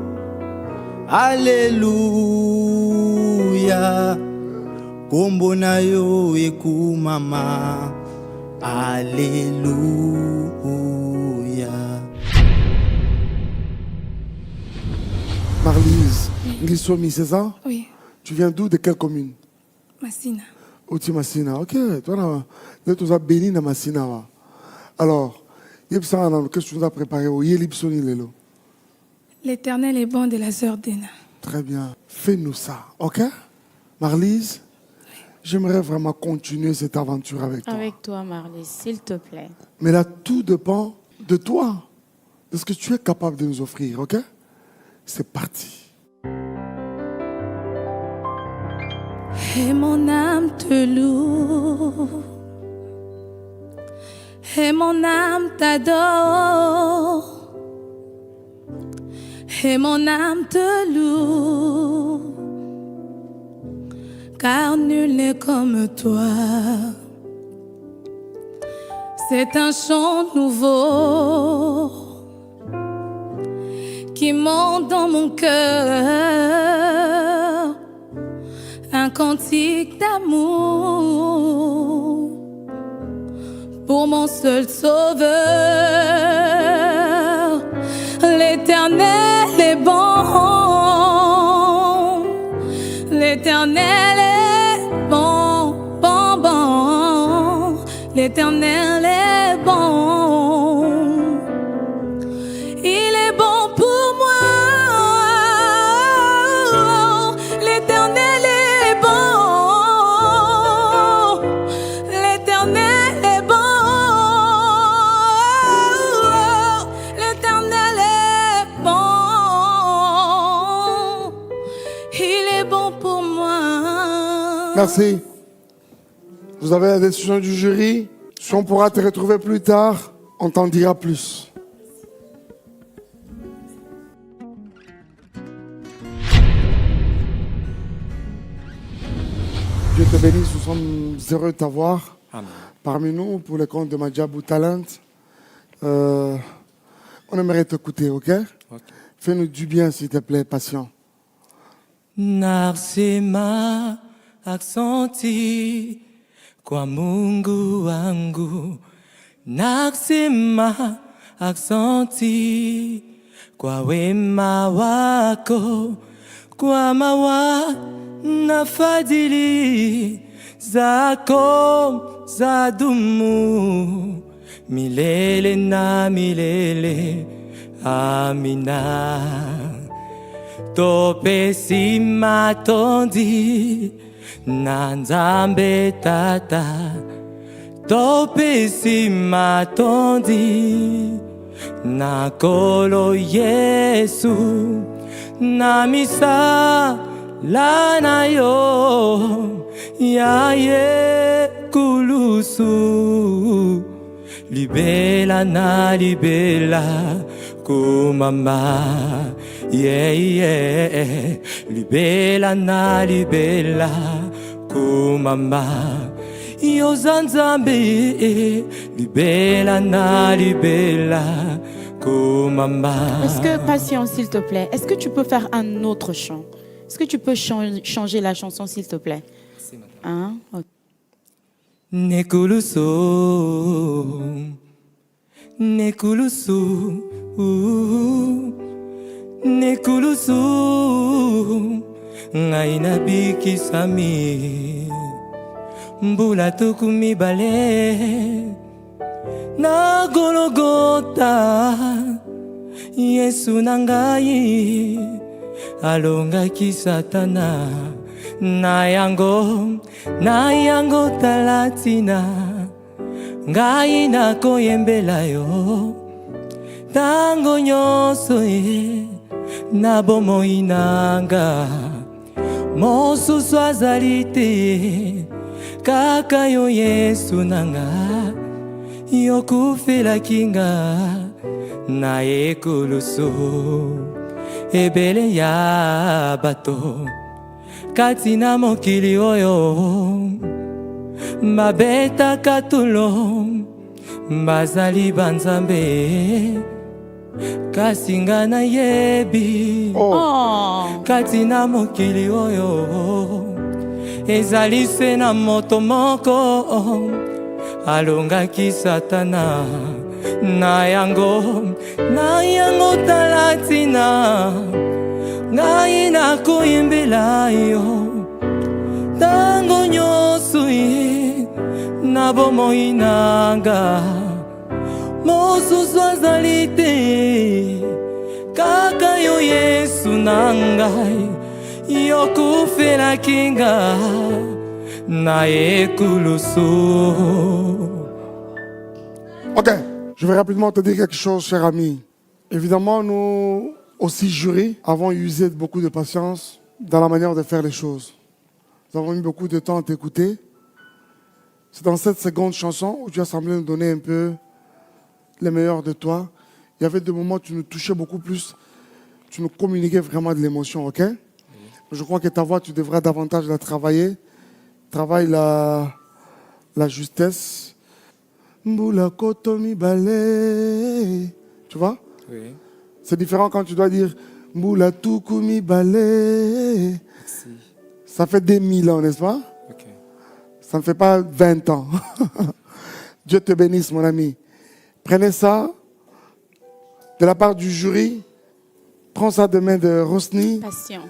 Alléluia. Kombo na yo ekumama. Alléluia. Marlise, Nglissomi, c'est ça? Oui. Tu viens d'où? De quelle commune? Massina. Oti Massina, ok. Toi, tu as béni dans Massina. Alors, qu'est-ce que tu nous as préparé? L'Éternel est bon de la sœur d'Ena. Très bien. Fais-nous ça, ok? Marlise, j'aimerais vraiment continuer cette aventure avec toi. Avec toi, Marlise, s'il te plaît. Mais là, tout dépend de toi, de ce que tu es capable de nous offrir, ok? C'est parti. Et mon âme te loue, et mon âme t'adore, et mon âme te loue, car nul n'est comme toi. C'est un chant nouveau qui monte dans mon cœur, un cantique d'amour pour mon seul sauveur. L'Éternel est bon, l'Éternel est bon, bon, bon, l'Éternel est bon. Il est bon pour moi, l'Éternel est bon, l'Éternel est bon, l'Éternel est bon, il est bon pour moi. Merci. Vous avez la décision du jury. Si on pourra te retrouver plus tard, on t'en dira plus. Dieu te bénisse, nous sommes heureux de t'avoir parmi nous pour le compte de Madjabou Talent. On aimerait t'écouter, ok? Fais-nous du bien, s'il te plaît, patient. Nasema aksanti kwa Mungu wangu, nasema aksanti kwa wema wako, kwa mawa na fadhili zako zadumu milele na milele. Amina. Topesi matondi na Nzambe Tata, topesi matondi na Kolo Yesu, na misa lana yo ya ye kulusu, libela na libela kumama, yeah, yeah. Libela na libela kumama, yo Nzambe, libela na libela kumama. Est-ce que, patience s'il te plaît, est-ce que tu peux faire un autre chant? Est-ce que tu peux changer la chanson s'il te plaît? Hein? Okay. Nekulusu, nekulusu, nekulusu, ngai nabikisami, mbula tukumi bale, na Golgota, Yesu nangai, alongaki Satana, na yango talatina, ngai nakoyembela yo, tango nyonso ye na bomoi nanga, mosusu azali te kaka yo Yesu nanga, yokufelaki nga na ekulusu, ebele ya bato kati na mokili oyo, babeta katulo bazali banzambe, kasi nga nayebi kati na mokili oyo, ezali se na moto moko alongaki Satana, na yango talatina, ngai nakoyembela yo, tango nyonso ye na bomoi nanga, mosusu azali te kaka yo Yesu na ngai, yokufelaki nga na ekulusu. Ok, je vais rapidement te dire quelque chose, cher ami. Évidemment, nous aussi jurés avons usé beaucoup de patience dans la manière de faire les choses. Nous avons mis beaucoup de temps à t'écouter. C'est dans cette seconde chanson où tu as semblé nous donner un peu les meilleurs de toi. Il y avait des moments où tu nous touchais beaucoup plus, tu nous communiquais vraiment de l'émotion, ok? Je crois que ta voix, tu devras davantage la travailler. Travaille la justesse. Mbula kotomi balé. Tu vois? Oui. C'est différent quand tu dois dire Mbula tukumi balé. Ça fait des 1000 ans, n'est-ce pas? Okay. Ça ne fait pas 20 ans. Dieu te bénisse, mon ami. Prenez ça de la part du jury. Prends ça de main de Rosny. Patient.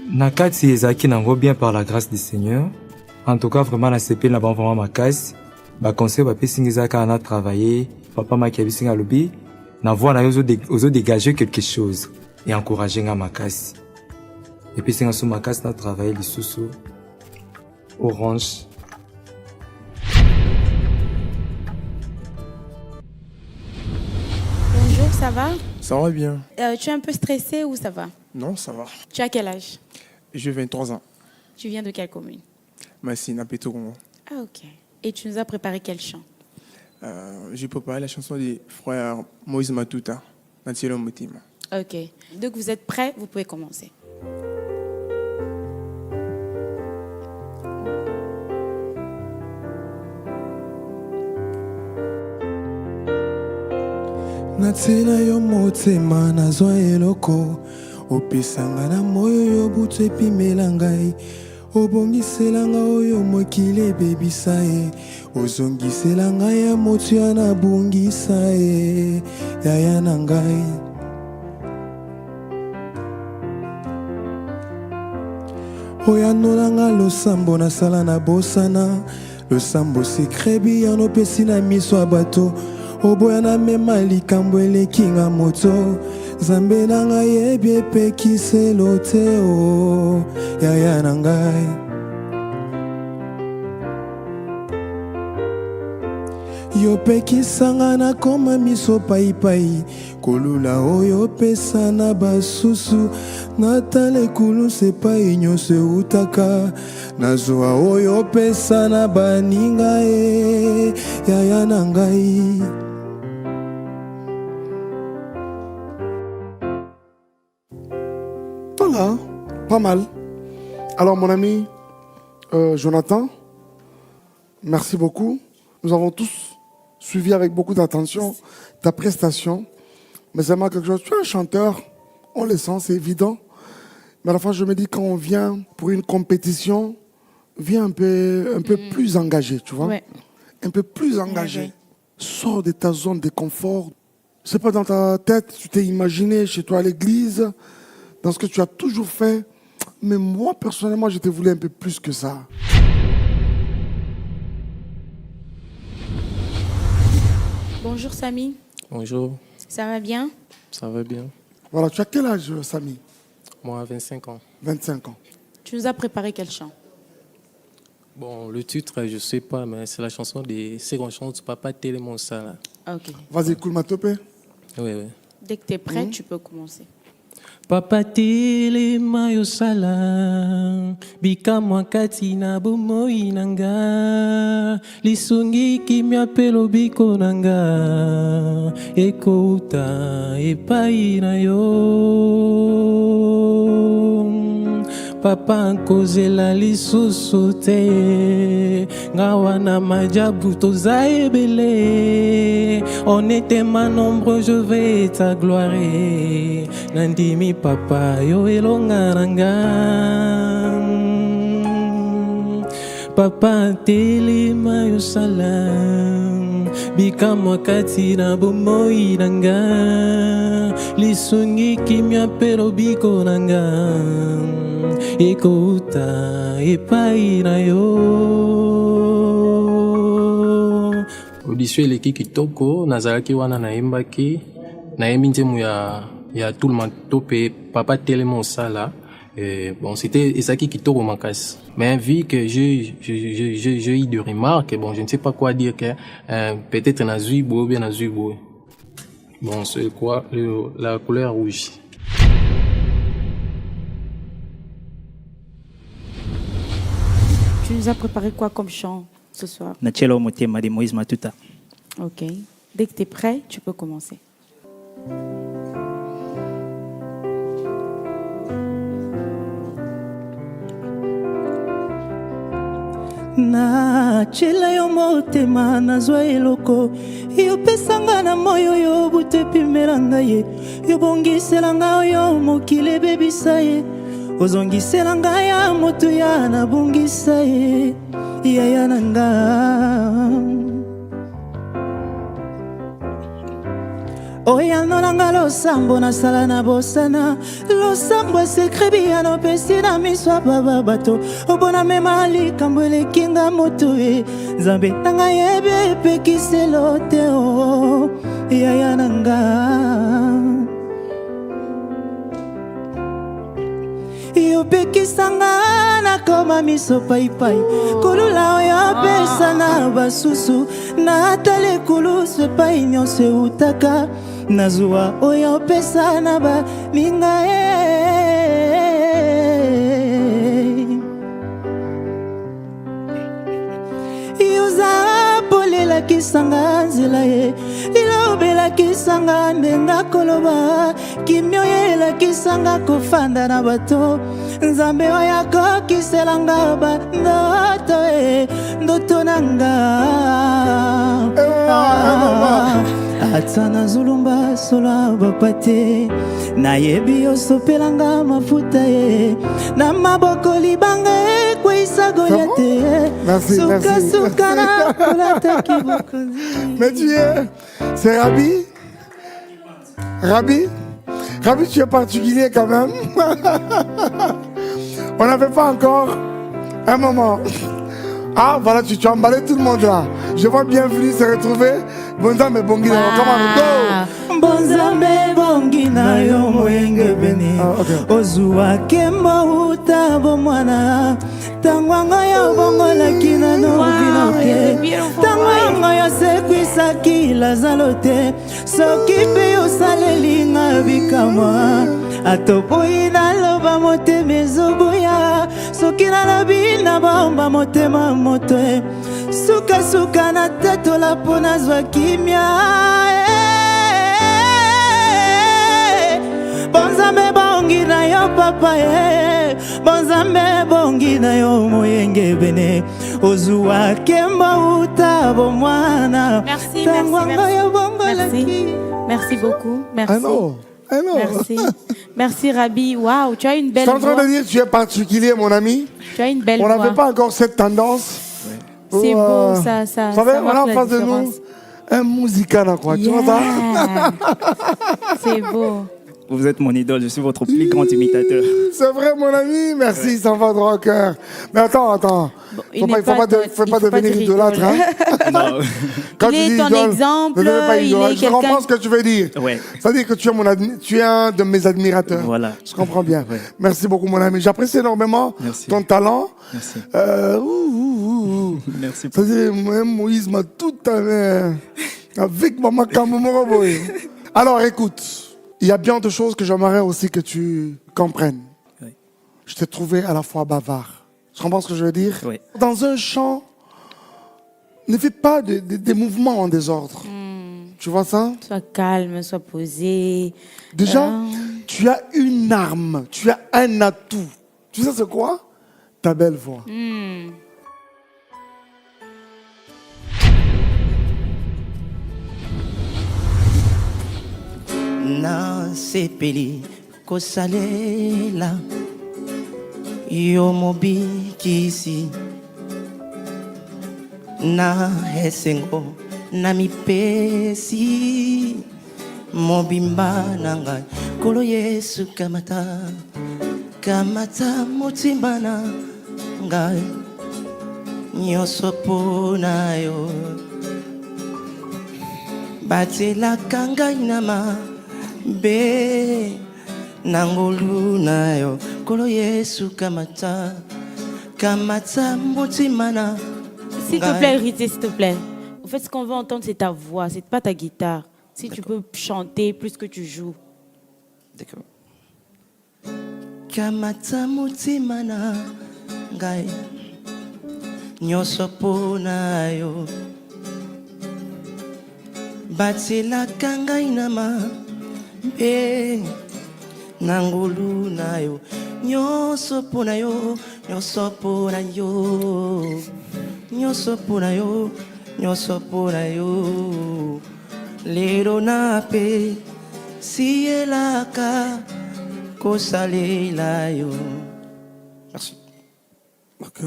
Nakati ezaki nango bien par la grâce du Seigneur. En tout cas, vraiment, la CP n'a pas vraiment ma casse. Ba conseil, ba pesingizaka a travaillé. Papa m'a kiabisinga lobby. Na voix na ozo dégager quelque chose. Et encourager ma casse. Et puis, c'est sous ma casse, na travaillé les sous orange. Bonjour, ça va? Ça va bien. Tu es un peu stressé ou ça va? Non, ça va. Tu as quel âge? J'ai 23 ans. Tu viens de quelle commune? Massina Pétorongo. Ah, ok. Et tu nous as préparé quel chant? J'ai préparé la chanson des frères Moïse Matuta, Natielo Motima. Ok. Donc vous êtes prêts, vous pouvez commencer. Natsela yo motema nazwa eloko opesanga na moyo yo butu epimela ngai obongisela nga oyo mokili ebebisa ye ozongisela ngai ya motu ya nabungisa ye yaya na ngai oyanolanga losambo nasala na bosana losambo sekrebi yano pesi na miso ya bato oboya na mema likambo elekinga moto Zambe na ngai yebi epekiselo te o yaya na ngai yopekisanga nakoma miso paipai kolula oyo pesa na basusu natala ekulu sepai nyonso eutaka nazwa oyo pesa na baninga e yaya na ngai. Voilà, pas mal. Alors mon ami Jonathan, merci beaucoup. Nous avons tous suivi avec beaucoup d'attention ta prestation. Mais c'est moi quelque chose. Tu es un chanteur, on le sent, c'est évident. Mais à la fois, je me dis, quand on vient pour une compétition, viens un peu plus engagé, tu vois. Ouais. Un peu plus engagé. Ouais. Sors de ta zone de confort. C'est pas dans ta tête, tu t'es imaginé chez toi à l'église, dans ce que tu as toujours fait. Mais moi, personnellement, je te voulais un peu plus que ça. Bonjour Samy. Bonjour. Ça va bien? Ça va bien. Voilà, tu as quel âge, Samy? Moi, 25 ans. 25 ans. Tu nous as préparé quel chant? Bon, le titre, je ne sais pas, mais c'est la chanson des secondes chansons Papa Télémon Sala. Ok. Vas-y, cool, Matope. Oui, oui. Dès que tu es prêt, tu peux commencer. Papa Télémon yo Sala, bika mwakati na bomoi nanga, lisungi kimya pelo biko nanga, ekouta epai na yo. Papa nkozela lisusu te ngawa na majabu toza ebele on était ma nombre je vais ta gloire nandimi papa yo elonga nanga papa telema yo salam bika mwakati na bomoi nanga lisungi kimya pero biko nanga ekouta epai na yo. Audition eleki kitoko nazalaki wana nayembaki nayembi nzembo ya tout le monde tope Papa Télémon Sala. Bon, c'était ezalaki kitoko makasi. Mais vu que j'ai eu de remarques, bon, je ne sais pas quoi dire que peut-être nazui boy ou bien nazui boy. Bon, c'est quoi la couleur rouge. Tu nous as préparé quoi comme chant ce soir? Natielo Motema de Moïse Matuta. Ok. Dès que tu es prêt, tu peux commencer. Nachela yo motema nazwa eloko yopesanga na moyo yo butu epimela ngai ye yobongisela ngai oyo mokili ebebisa ye ozongisela ngai ya motuya nabungisa ye yaya na nga oyano nanga losambo nasala na bosana losambo esekrebi ya nopesi na miso ya baba bato obona mema likambo elekinga moto e nzambe nanga yebi epekiselo te o yaya na nga yopekisanga nakoma miso paipai kulula oyo apesa na basusu natala ekulusu epai nyonso eutaka nazwa oyo opesa na baninga yoza polelakisanga nzela ye lila obelakisanga ndenga koloba kimio ye elakisanga kofanda na bato nzambe oyo akokiselanga bandoto e ndoto nanga ata nazolumba solo bapate nayebi osopelanga mafuta ye na maboko libanga ekweyisa Goliate sukasuka na kolataki bokonzi. Mais tu es... C'est Rabi? Rabi, tu es particulier quand même. On n'avait pas encore un moment. Ah, voilà, tu as emballé tout le monde là. Je vois bienvenue se retrouver. Bonzambe Bongina, comment Bonzambe Bongina, yo moenge beni. Ozua kembo uta bomwana. Tangwanga yo bongo la kina no binoke. Tangwanga yo sekwisa kila zalote. Sokipe yo salelinga bikama. Atopoyi na loba mote mezoboya. Sokina na bina bomba mote mamote. Suka suka na teto la pona zwa kimia. Bonzambe bongi na yo papa ye. Bonzambe bongi na yo moyenge bene. Ozua kemba utabo mwana. Merci, merci beaucoup. Merci. Allô. Merci. Merci Rabi. Waouh, tu as une belle voix. Je suis en train de dire que tu es particulier, mon ami. Tu as une belle voix. On n'avait pas encore cette tendance. C'est beau, ça. Vous savez, on a en face de nous un musicien, quoi. Tu vois ça? C'est beau. Vous êtes mon idole, je suis votre plus grand imitateur. C'est vrai, mon ami, merci, ça va droit au cœur. Mais attends. Bon, il ne faut pas devenir idolâtre. Hein? Non. Quand il est ton exemple. Je comprends ce que tu veux dire. Ouais. Ça veut dire que tu es un de mes admirateurs. Voilà. Je comprends bien. Ouais. Merci beaucoup, mon ami. J'apprécie énormément ton talent. Merci. Merci. Ça veut dire, Moïse m'a tout à l'heure. Avec maman Kamomoroboy. Alors, écoute. Il y a bien de choses que j'aimerais aussi que tu comprennes. Oui. Je t'ai trouvé à la fois bavard. Tu comprends ce que je veux dire? Oui. Dans un chant, ne fais pas des mouvements en désordre. Tu vois ça? Sois calme, sois posé. Déjà, tu as une arme, tu as un atout. Tu sais c'est quoi? Ta belle voix. Na sepeli kosalela yo mobikisi na esengo na mipesi mobimba nanga kolo Yesu kamata mutima na ngai nyonso pona yo batelaka ngai na be nangolu na yo kolo Yesu kamata mutima na. S'il te plaît, Rité, s'il te plaît. En fait, ce qu'on veut entendre, c'est ta voix, c'est pas ta guitare. Si tu peux chanter plus que tu joues. D'accord. Kamata mutima na ngai nyonso pona yo batelaka ngai na be nangulu na yo nyonso pona yo nyonso pona yo nyonso pona yo nyonso pona yo lero na pe sielaka kosalela yo Merci. Ok.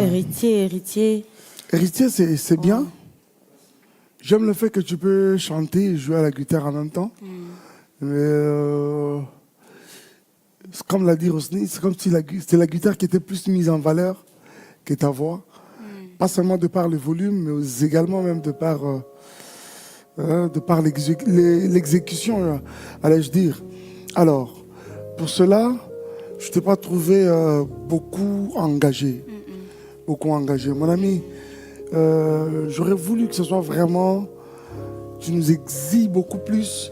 Héritier. Héritier, c'est bien. J'aime le fait que tu peux chanter et jouer à la guitare en même temps. Mais comme l'a dit Rosny, c'est comme si c'était la guitare qui était plus mise en valeur que ta voix. Pas seulement de par le volume, mais également même de par l'exécution, allais-je dire. Alors, pour cela, je ne t'ai pas trouvé beaucoup engagé. Beaucoup engagé. Mon ami, j'aurais voulu que ce soit vraiment... Tu nous exhibes beaucoup plus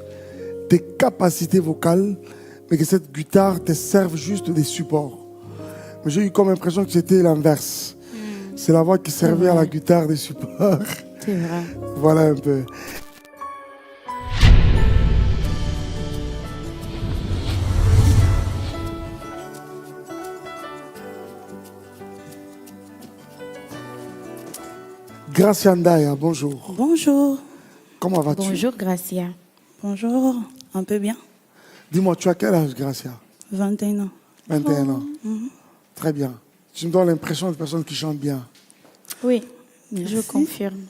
tes capacités vocales, mais que cette guitare te serve juste des supports. Mais j'ai eu comme impression que c'était l'inverse. C'est la voix qui servait à la guitare des supports. C'est vrai. Voilà un peu. Gracia Ndaya, bonjour. Bonjour. Comment vas-tu? Bonjour, Gracia. Bonjour, un peu bien. Dis-moi, tu as quel âge, Gracia? 21 ans. 21 ans. Très bien. Tu me donnes l'impression de personne qui chante bien. Oui, Merci. je confirme.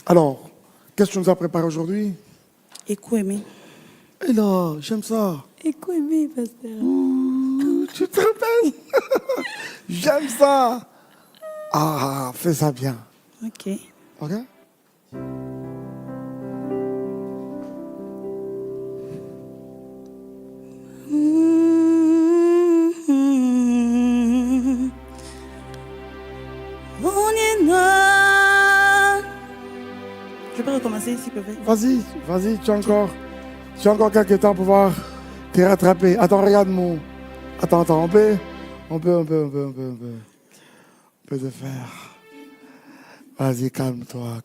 Alors, qu'est-ce que tu nous as préparé aujourd'hui? Écoumé. Eh là, j'aime ça. Écoumé, pasteur. Tu te rappelles? J'aime ça. Ah, fais ça bien. Ok. Ok? Je peux recommencer s'il te plaît? Vas-y, tu as encore quelques temps pour pouvoir te rattraper. Attends, regarde-moi. Attends, on peut te faire. Vas-y, calme-toi.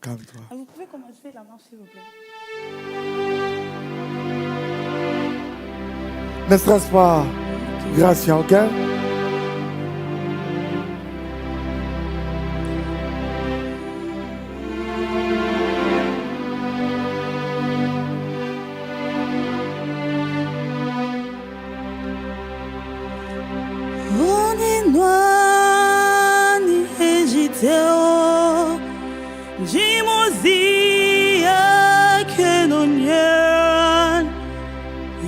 Vous pouvez commencer la marche s'il vous plaît? Ne stresse pas. Gracia, ok?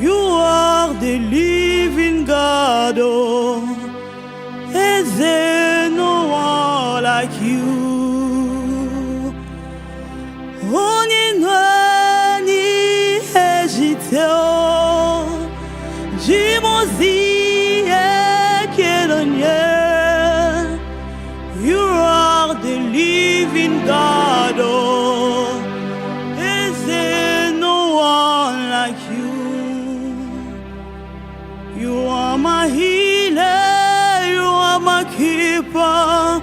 You are the living God, oh, is there no one like you? Onyenwani ejiteo, jimozi ekelonye. You are the living God, oh, is there no one like you? You are my healer, you are my keeper,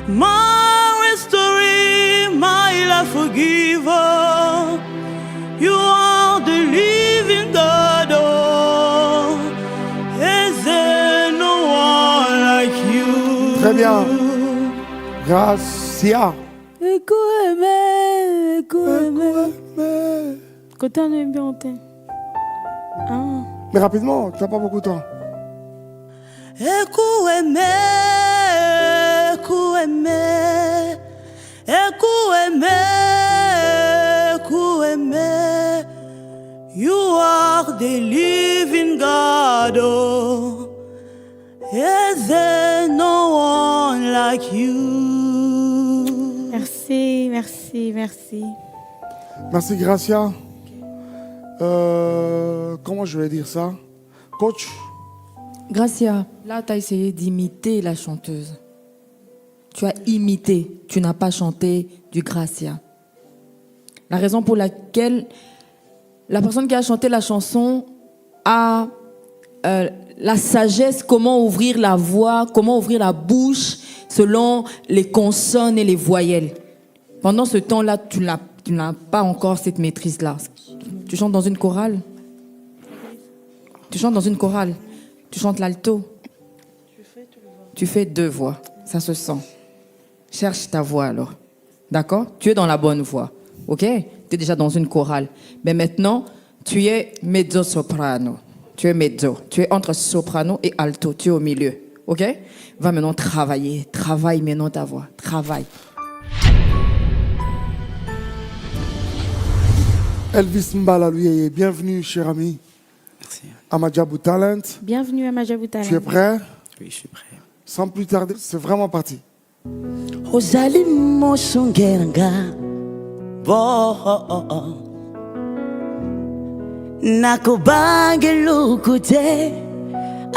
my restorer, my life forgiver. You are the living God, oh, is there no one like you? Très bien. Gracia. Écoumé. Côté on est bien. Ah. Mais rapidement, tu n'as pas beaucoup de temps. Écoumé. You are the living God, oh, is there no one like you? Merci. Merci, Gracia. Comment je vais dire ça? Coach? Gracia, là, tu as essayé d'imiter la chanteuse. Tu as imité, tu n'as pas chanté du Gracia. La raison pour laquelle la personne qui a chanté la chanson a la sagesse, comment ouvrir la voix, comment ouvrir la bouche selon les consonnes et les voyelles. Pendant ce temps-là, tu n'as pas encore cette maîtrise-là. Tu chantes dans une chorale. Tu chantes l'alto. Tu fais deux voix. Ça se sent. Cherche ta voix alors. D'accord? Tu es dans la bonne voie. Ok? Tu es déjà dans une chorale. Mais maintenant, tu es mezzo-soprano. tu es mezzo. Tu es entre soprano et alto. Tu es au milieu. Ok? Va maintenant travailler. Travaille maintenant ta voix. Travaille. Elvis Mbala, lui, bienvenue, cher ami. Merci. À Madjabou Talent. Bienvenue à Madjabou Talent. Tu es prêt? Oui, je suis prêt. Sans plus tarder, c'est vraiment parti. ozali mosongeranga bo nakobangeluku te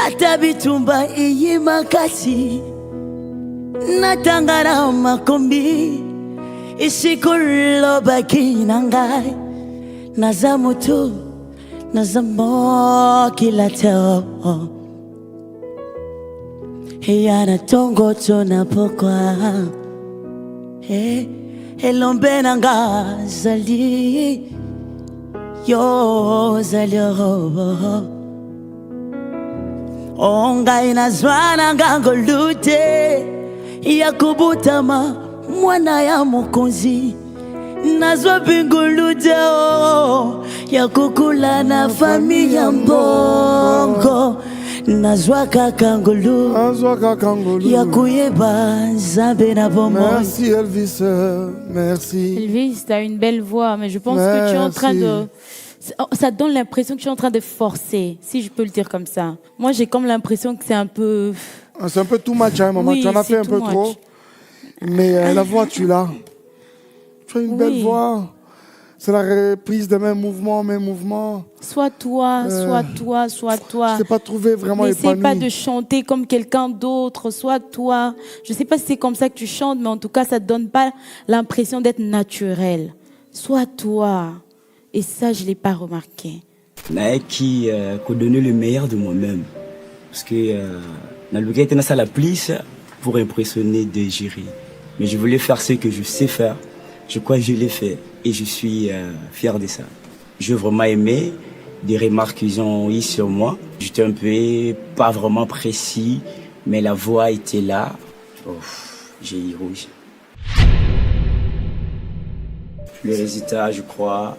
ata bitumba iyi makasi natangana makombi isikulobaki na ngai naza motu naza mokila te yana tongo tona pokwa elombe nanga zali yo zali ongai nazwana ngangolute ya kubutama mwana ya mokonzi nazwa bingolute ya kukula na familia mbongo nazwa kakangolu ya kuyeba nzambe na bomoi. Merci Elvis, merci. Elvis, tu as une belle voix, mais je pense que tu es en train de... Ça donne l'impression que tu es en train de forcer, si je peux le dire comme ça. Moi, j'ai comme l'impression que c'est un peu... C'est un peu too much, hein, maman. Oui, tu en as fait un peu much. trop. Mais la voix, tu l'as. Tu as une belle voix. C'est la reprise des mêmes mouvements. Soit toi. Je t'ai pas trouvé vraiment N'essaie épanoui. pas de chanter comme quelqu'un d'autre, soit toi. Je sais pas si c'est comme ça que tu chantes, mais en tout cas, ça te donne pas l'impression d'être naturel. Sois toi. Et ça, je l'ai pas remarqué. Qui donner le meilleur de moi-même. Parce que dans le cas, était dans la plus pour impressionner des jurys. Mais je voulais faire ce que je sais faire. Je crois que je l'ai fait et je suis fier de ça. J'ai vraiment aimé des remarques qu'ils ont eues sur moi. J'étais un peu pas vraiment précis, mais la voix était là. J'ai eu rouge. Le résultat, je crois,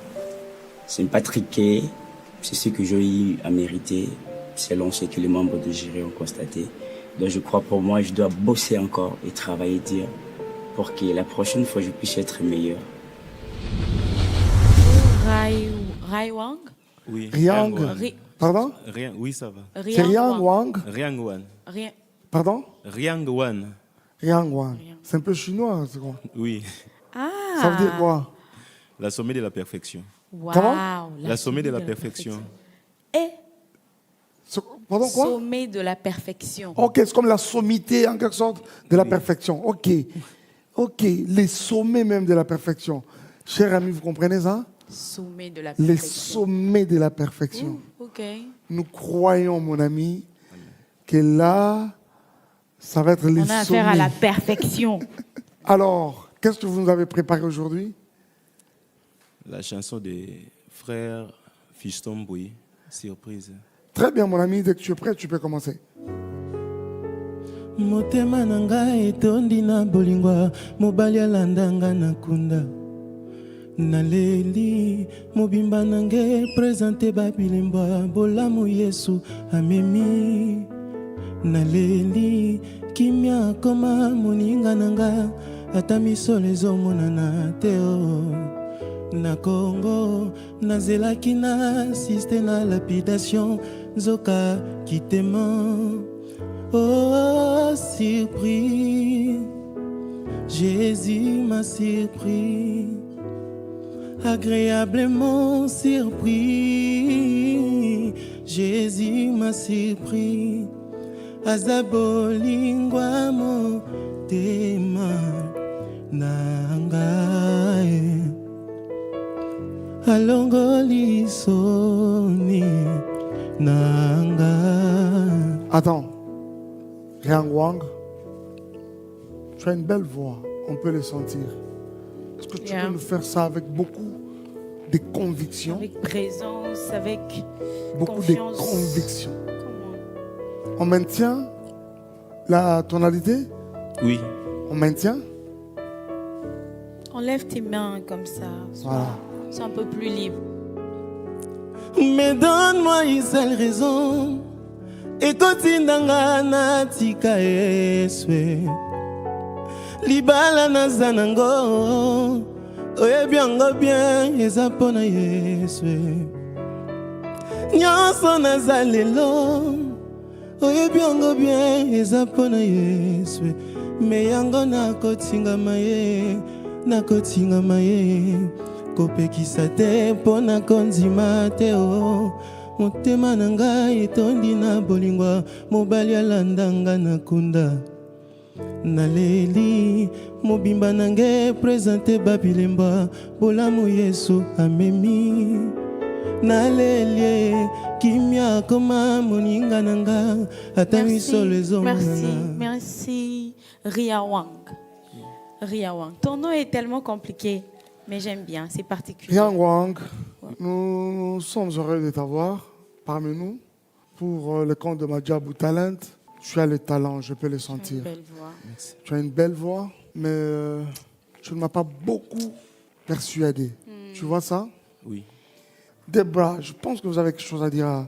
c'est pas triqué. C'est ce que j'ai eu à mériter, selon ce que les membres du jury ont constaté. Donc je crois pour moi, je dois bosser encore et travailler dur pour que la prochaine fois, je puisse être meilleur. Rai Wang? Oui. Riang. Pardon? Rien, oui, ça va. C'est Riang Wang? Riang Wan. Rien. Pardon? Riang Wan. Riang Wang. C'est un peu chinois, c'est quoi? Oui. Ah. Ça veut dire quoi? La sommet de la perfection. Wow. Comment? La sommet de la perfection. Et Pardon, quoi? sommet de la perfection. Ok, c'est comme la sommité, en quelque sorte, de la perfection. Ok. Ok, les sommets même de la perfection. Chers amis, vous comprenez ça? Sommet de la Les perfection. sommets de la perfection. Ok. Nous croyons, mon ami, que là, ça va être les On a sommets. affaire à la perfection. Alors, qu'est-ce que vous nous avez préparé aujourd'hui? La chanson des frères Fiston Boui, surprise. Très bien, mon ami, dès que tu es prêt, tu peux commencer. motema na ngai etondi na bolingwa mobali alandanga na kunda naleli mobimba na ngai présente babilimbwa bolamu yesu amemi naleli kimia koma moninga na nga ata misolo ezomonana te na Congo nazelaki na asiste na lapidation nzoka kitema. Oh, surpris, Jésus m'a surpris, agréablement surpris, Jésus m'a surpris, azabolingwa motema nangai, alongoli soni nangai. Attends. Riang Wang, tu as une belle voix, on peut le sentir. Est-ce que tu peux nous faire ça avec beaucoup de conviction? Avec présence, avec beaucoup confiance. de conviction. On maintient la tonalité? Oui. On maintient? Enlève tes mains comme ça. Voilà. C'est un peu plus libre. Mais donne-moi une seule raison. Et kotindanga na tika eswe. Libala na zanango. Oyebi yango bien eza pona yeswe. Nyonso naza lelo. Oyebi yango bien eza pona yeswe. Me yango nakotingama ye. Nakotingama ye. Kopekisa te pona kondima te o. Motema na ngai etondi na bolingwa. Mobali alandanga na kunda. Naleli mobimba nange présente babilemba. Bolamu Yesu amemi. Naleli kimia koma moninga nanga. Ata misolo ezomona. Merci Ria Wang. Ria Wang. Ton nom est tellement compliqué, mais j'aime bien, c'est particulier. Ria Wang, nous sommes heureux de t'avoir parmi nous pour le compte de Madjabou Talent. Tu as le talent, je peux le sentir. Tu as une belle voix. Merci. Tu as une belle voix, mais tu ne m'as pas beaucoup persuadé. Tu vois ça? Oui. Debra, je pense que vous avez quelque chose à dire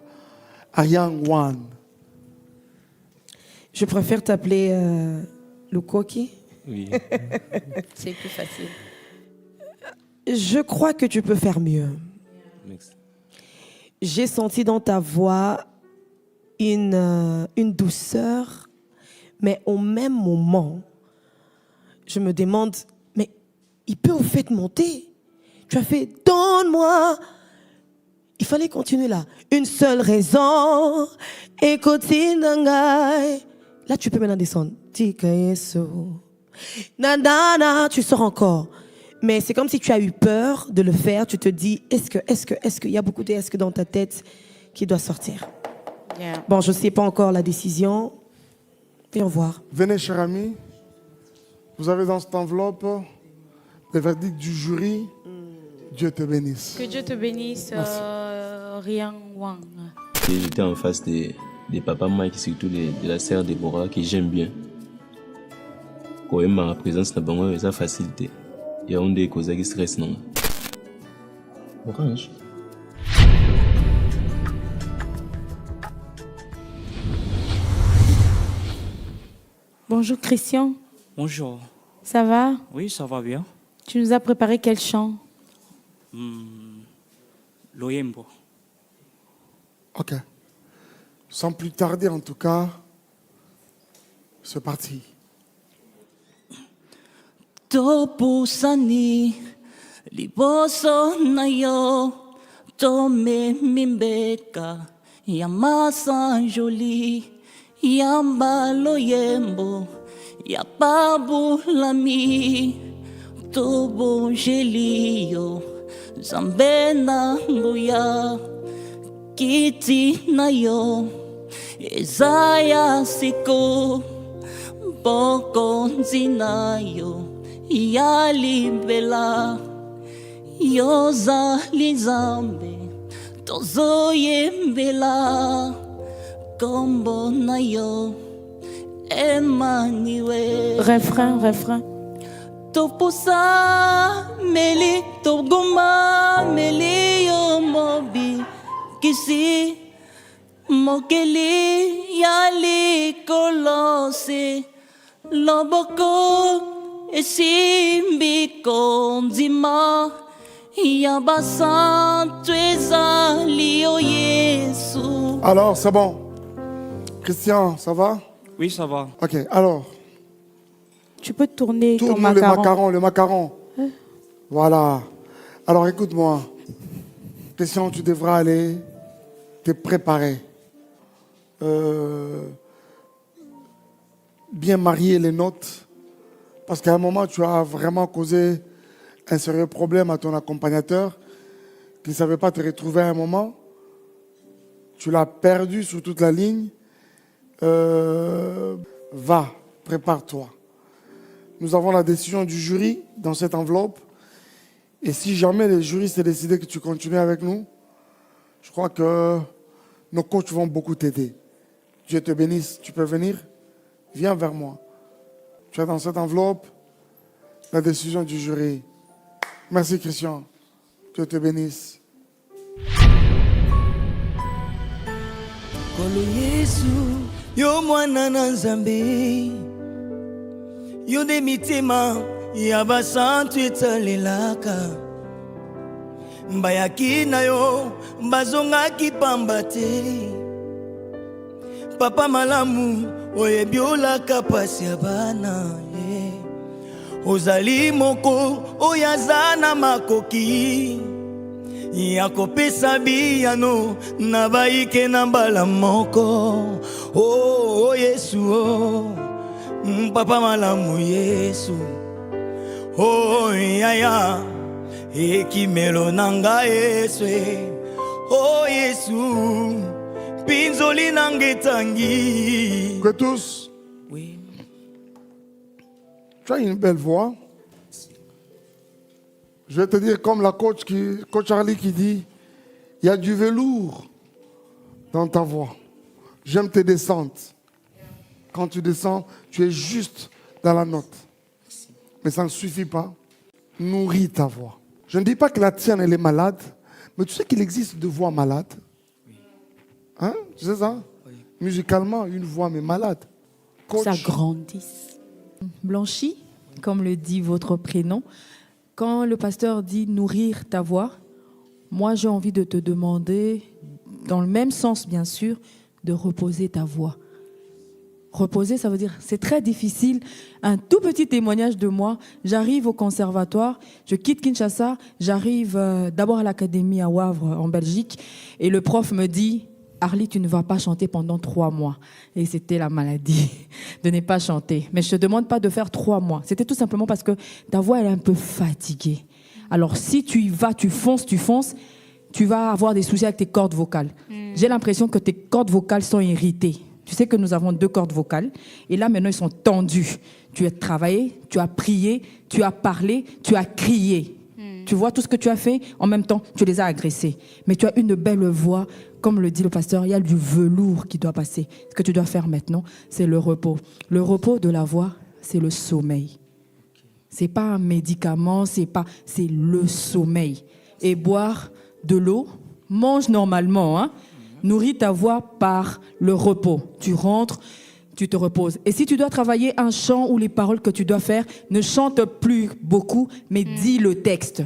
à Yang Wan. Je préfère t'appeler Lukoki. Oui. C'est plus facile. Je crois que tu peux faire mieux. Merci. J'ai senti dans ta voix une douceur, mais au même moment, je me demande, mais il peut au fait monter. Tu as fait « Donne-moi ». Il fallait continuer là. Une seule raison. Là, tu peux maintenant descendre. Nanana, tu sors encore. Mais c'est comme si tu as eu peur de le faire. Tu te dis, est-ce qu'il y a beaucoup de est-ce que dans ta tête qui doit sortir. Yeah. Bon, je ne sais pas encore la décision. Viens voir. Venez, cher ami. Vous avez dans cette enveloppe le verdict du jury. Dieu te bénisse. Que Dieu te bénisse, Ria Wang. J'étais en face des papas Mike, surtout de la sœur Déborah, que j'aime bien. Quand même, ma présence n'a pas de facilité. Il y a un des causes qui stressent, non? Orange. Bonjour Christian. Bonjour. Ça va? Oui, ça va bien. Tu nous as préparé quel chant? Loyembo. Ok. Sans plus tarder, en tout cas, c'est parti. Topusani liboso na yo tome mimbeka yamasa joli yamba loyembo yapabulami tobo gelio zambena nguya kiti na yo ezaya siko boko nzinayo yalimbela yoza lizambe tozoyembela kombo na yo Emmanuel. Refrain. Topusa meli togoma meli yo mobi kisi mokeli yali kolose loboko esimbi konzima yabasa tweza lio Yesu. Alors, c'est bon. Christian, ça va? Oui, ça va. Ok, alors. Tu peux tourner ton macaron. Le macaron. Voilà. Alors, écoute-moi. Christian, tu devras aller te préparer. Bien marier les notes. Parce qu'à un moment, tu as vraiment causé un sérieux problème à ton accompagnateur qui ne savait pas te retrouver à un moment. Tu l'as perdu sur toute la ligne. Va, prépare-toi. Nous avons la décision du jury dans cette enveloppe. Et si jamais le jury s'est décidé que tu continues avec nous, je crois que nos coachs vont beaucoup t'aider. Dieu te bénisse. Tu peux venir? Viens vers moi. Tu as dans cette enveloppe la décision du jury. Merci Christian. Dieu te bénisse. Kolo Yesu, yo mwana na Nzambe, yo de mitema ya basantu etalelaka. Mbayaki na yo, bazongaki pamba te. Papa malamu, oyebiolaka pasi ya bana. Ozali moko, oyazana makoki. Yakopesa biyano, nabaike na mbala moko. Oh Yesu, oh Papa malamu Yesu. Oh yaya, ekimelo nanga Yesu. Oh Yesu, pinzoli nangetangi. Que tous. Oui. Tu as une belle voix. Je vais te dire comme la coach Charlie qui dit, il y a du velours dans ta voix. J'aime tes descentes. Quand tu descends, tu es juste dans la note. Mais ça ne suffit pas. Nourris ta voix. Je ne dis pas que la tienne, elle est malade, mais tu sais qu'il existe deux voix malades. Hein? Tu sais ça? Musicalement, une voix mais malade. Coach. Ça grandisse. Blanchi, comme le dit votre prénom, quand le pasteur dit nourrir ta voix, moi j'ai envie de te demander, dans le même sens bien sûr, de reposer ta voix. Reposer, ça veut dire, c'est très difficile. Un tout petit témoignage de moi, j'arrive au conservatoire, je quitte Kinshasa, j'arrive d'abord à l'académie à Wavre en Belgique, et le prof me dit, Arlie, tu ne vas pas chanter pendant 3 mois. Et c'était la maladie de ne pas chanter. Mais je ne te demande pas de faire 3 mois. C'était tout simplement parce que ta voix elle est un peu fatiguée. Alors si tu y vas, tu fonces, tu vas avoir des soucis avec tes cordes vocales. J'ai l'impression que tes cordes vocales sont irritées. Tu sais que nous avons 2 cordes vocales. Et là, maintenant, ils sont tendus. Tu as travaillé, tu as prié, tu as parlé, tu as crié. Tu vois tout ce que tu as fait, en même temps, tu les as agressés. Mais tu as une belle voix, comme le dit le pasteur, il y a du velours qui doit passer. Ce que tu dois faire maintenant, c'est le repos. Le repos de la voix, c'est le sommeil. C'est pas un médicament, c'est le sommeil. Et boire de l'eau, mange normalement, hein. Nourris ta voix par le repos. Tu rentres, tu te reposes. Et si tu dois travailler un chant ou les paroles que tu dois faire, ne chante plus beaucoup, mais dis le texte.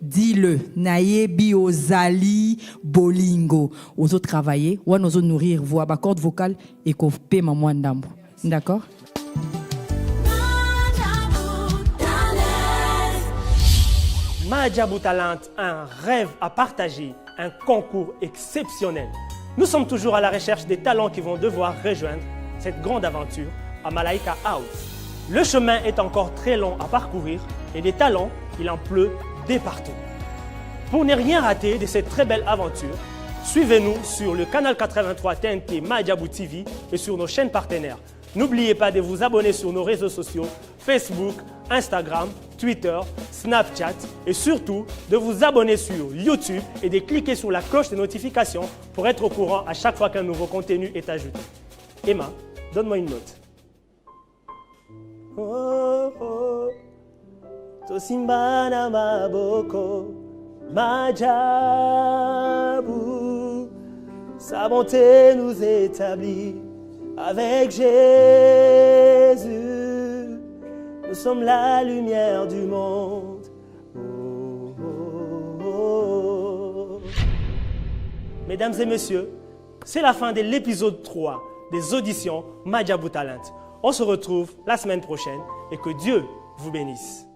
Dis-le. Nayebi ozali bolingo. Ozo travailler, ou ozo nourrir voix, ba corde vocale et ko pe maman ndambo. D'accord? Madjabou Talent, un rêve à partager, un concours exceptionnel. Nous sommes toujours à la recherche des talents qui vont devoir rejoindre cette grande aventure à Malaika House. Le chemin est encore très long à parcourir et des talents, il en pleut de partout. Pour ne rien rater de cette très belle aventure, suivez-nous sur le canal 83 TNT Madjabou TV et sur nos chaînes partenaires. N'oubliez pas de vous abonner sur nos réseaux sociaux, Facebook, Instagram, Twitter, Snapchat et surtout de vous abonner sur YouTube et de cliquer sur la cloche de notification pour être au courant à chaque fois qu'un nouveau contenu est ajouté. Emma, donne-moi une note. Oh, oh. Tosimba na maboko, Madjabou, sa bonté nous établit. Avec Jésus, nous sommes la lumière du monde. Oh, oh, oh. Mesdames et messieurs, c'est la fin de l'épisode 3 des auditions Madjabou Talent. On se retrouve la semaine prochaine et que Dieu vous bénisse.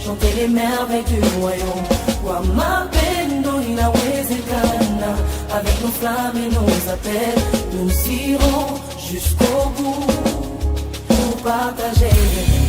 chanter les merveilles du royaume. Kwa mapendo inawezekana, avec nos flammes et nos appels, nous irons jusqu'au bout pour partager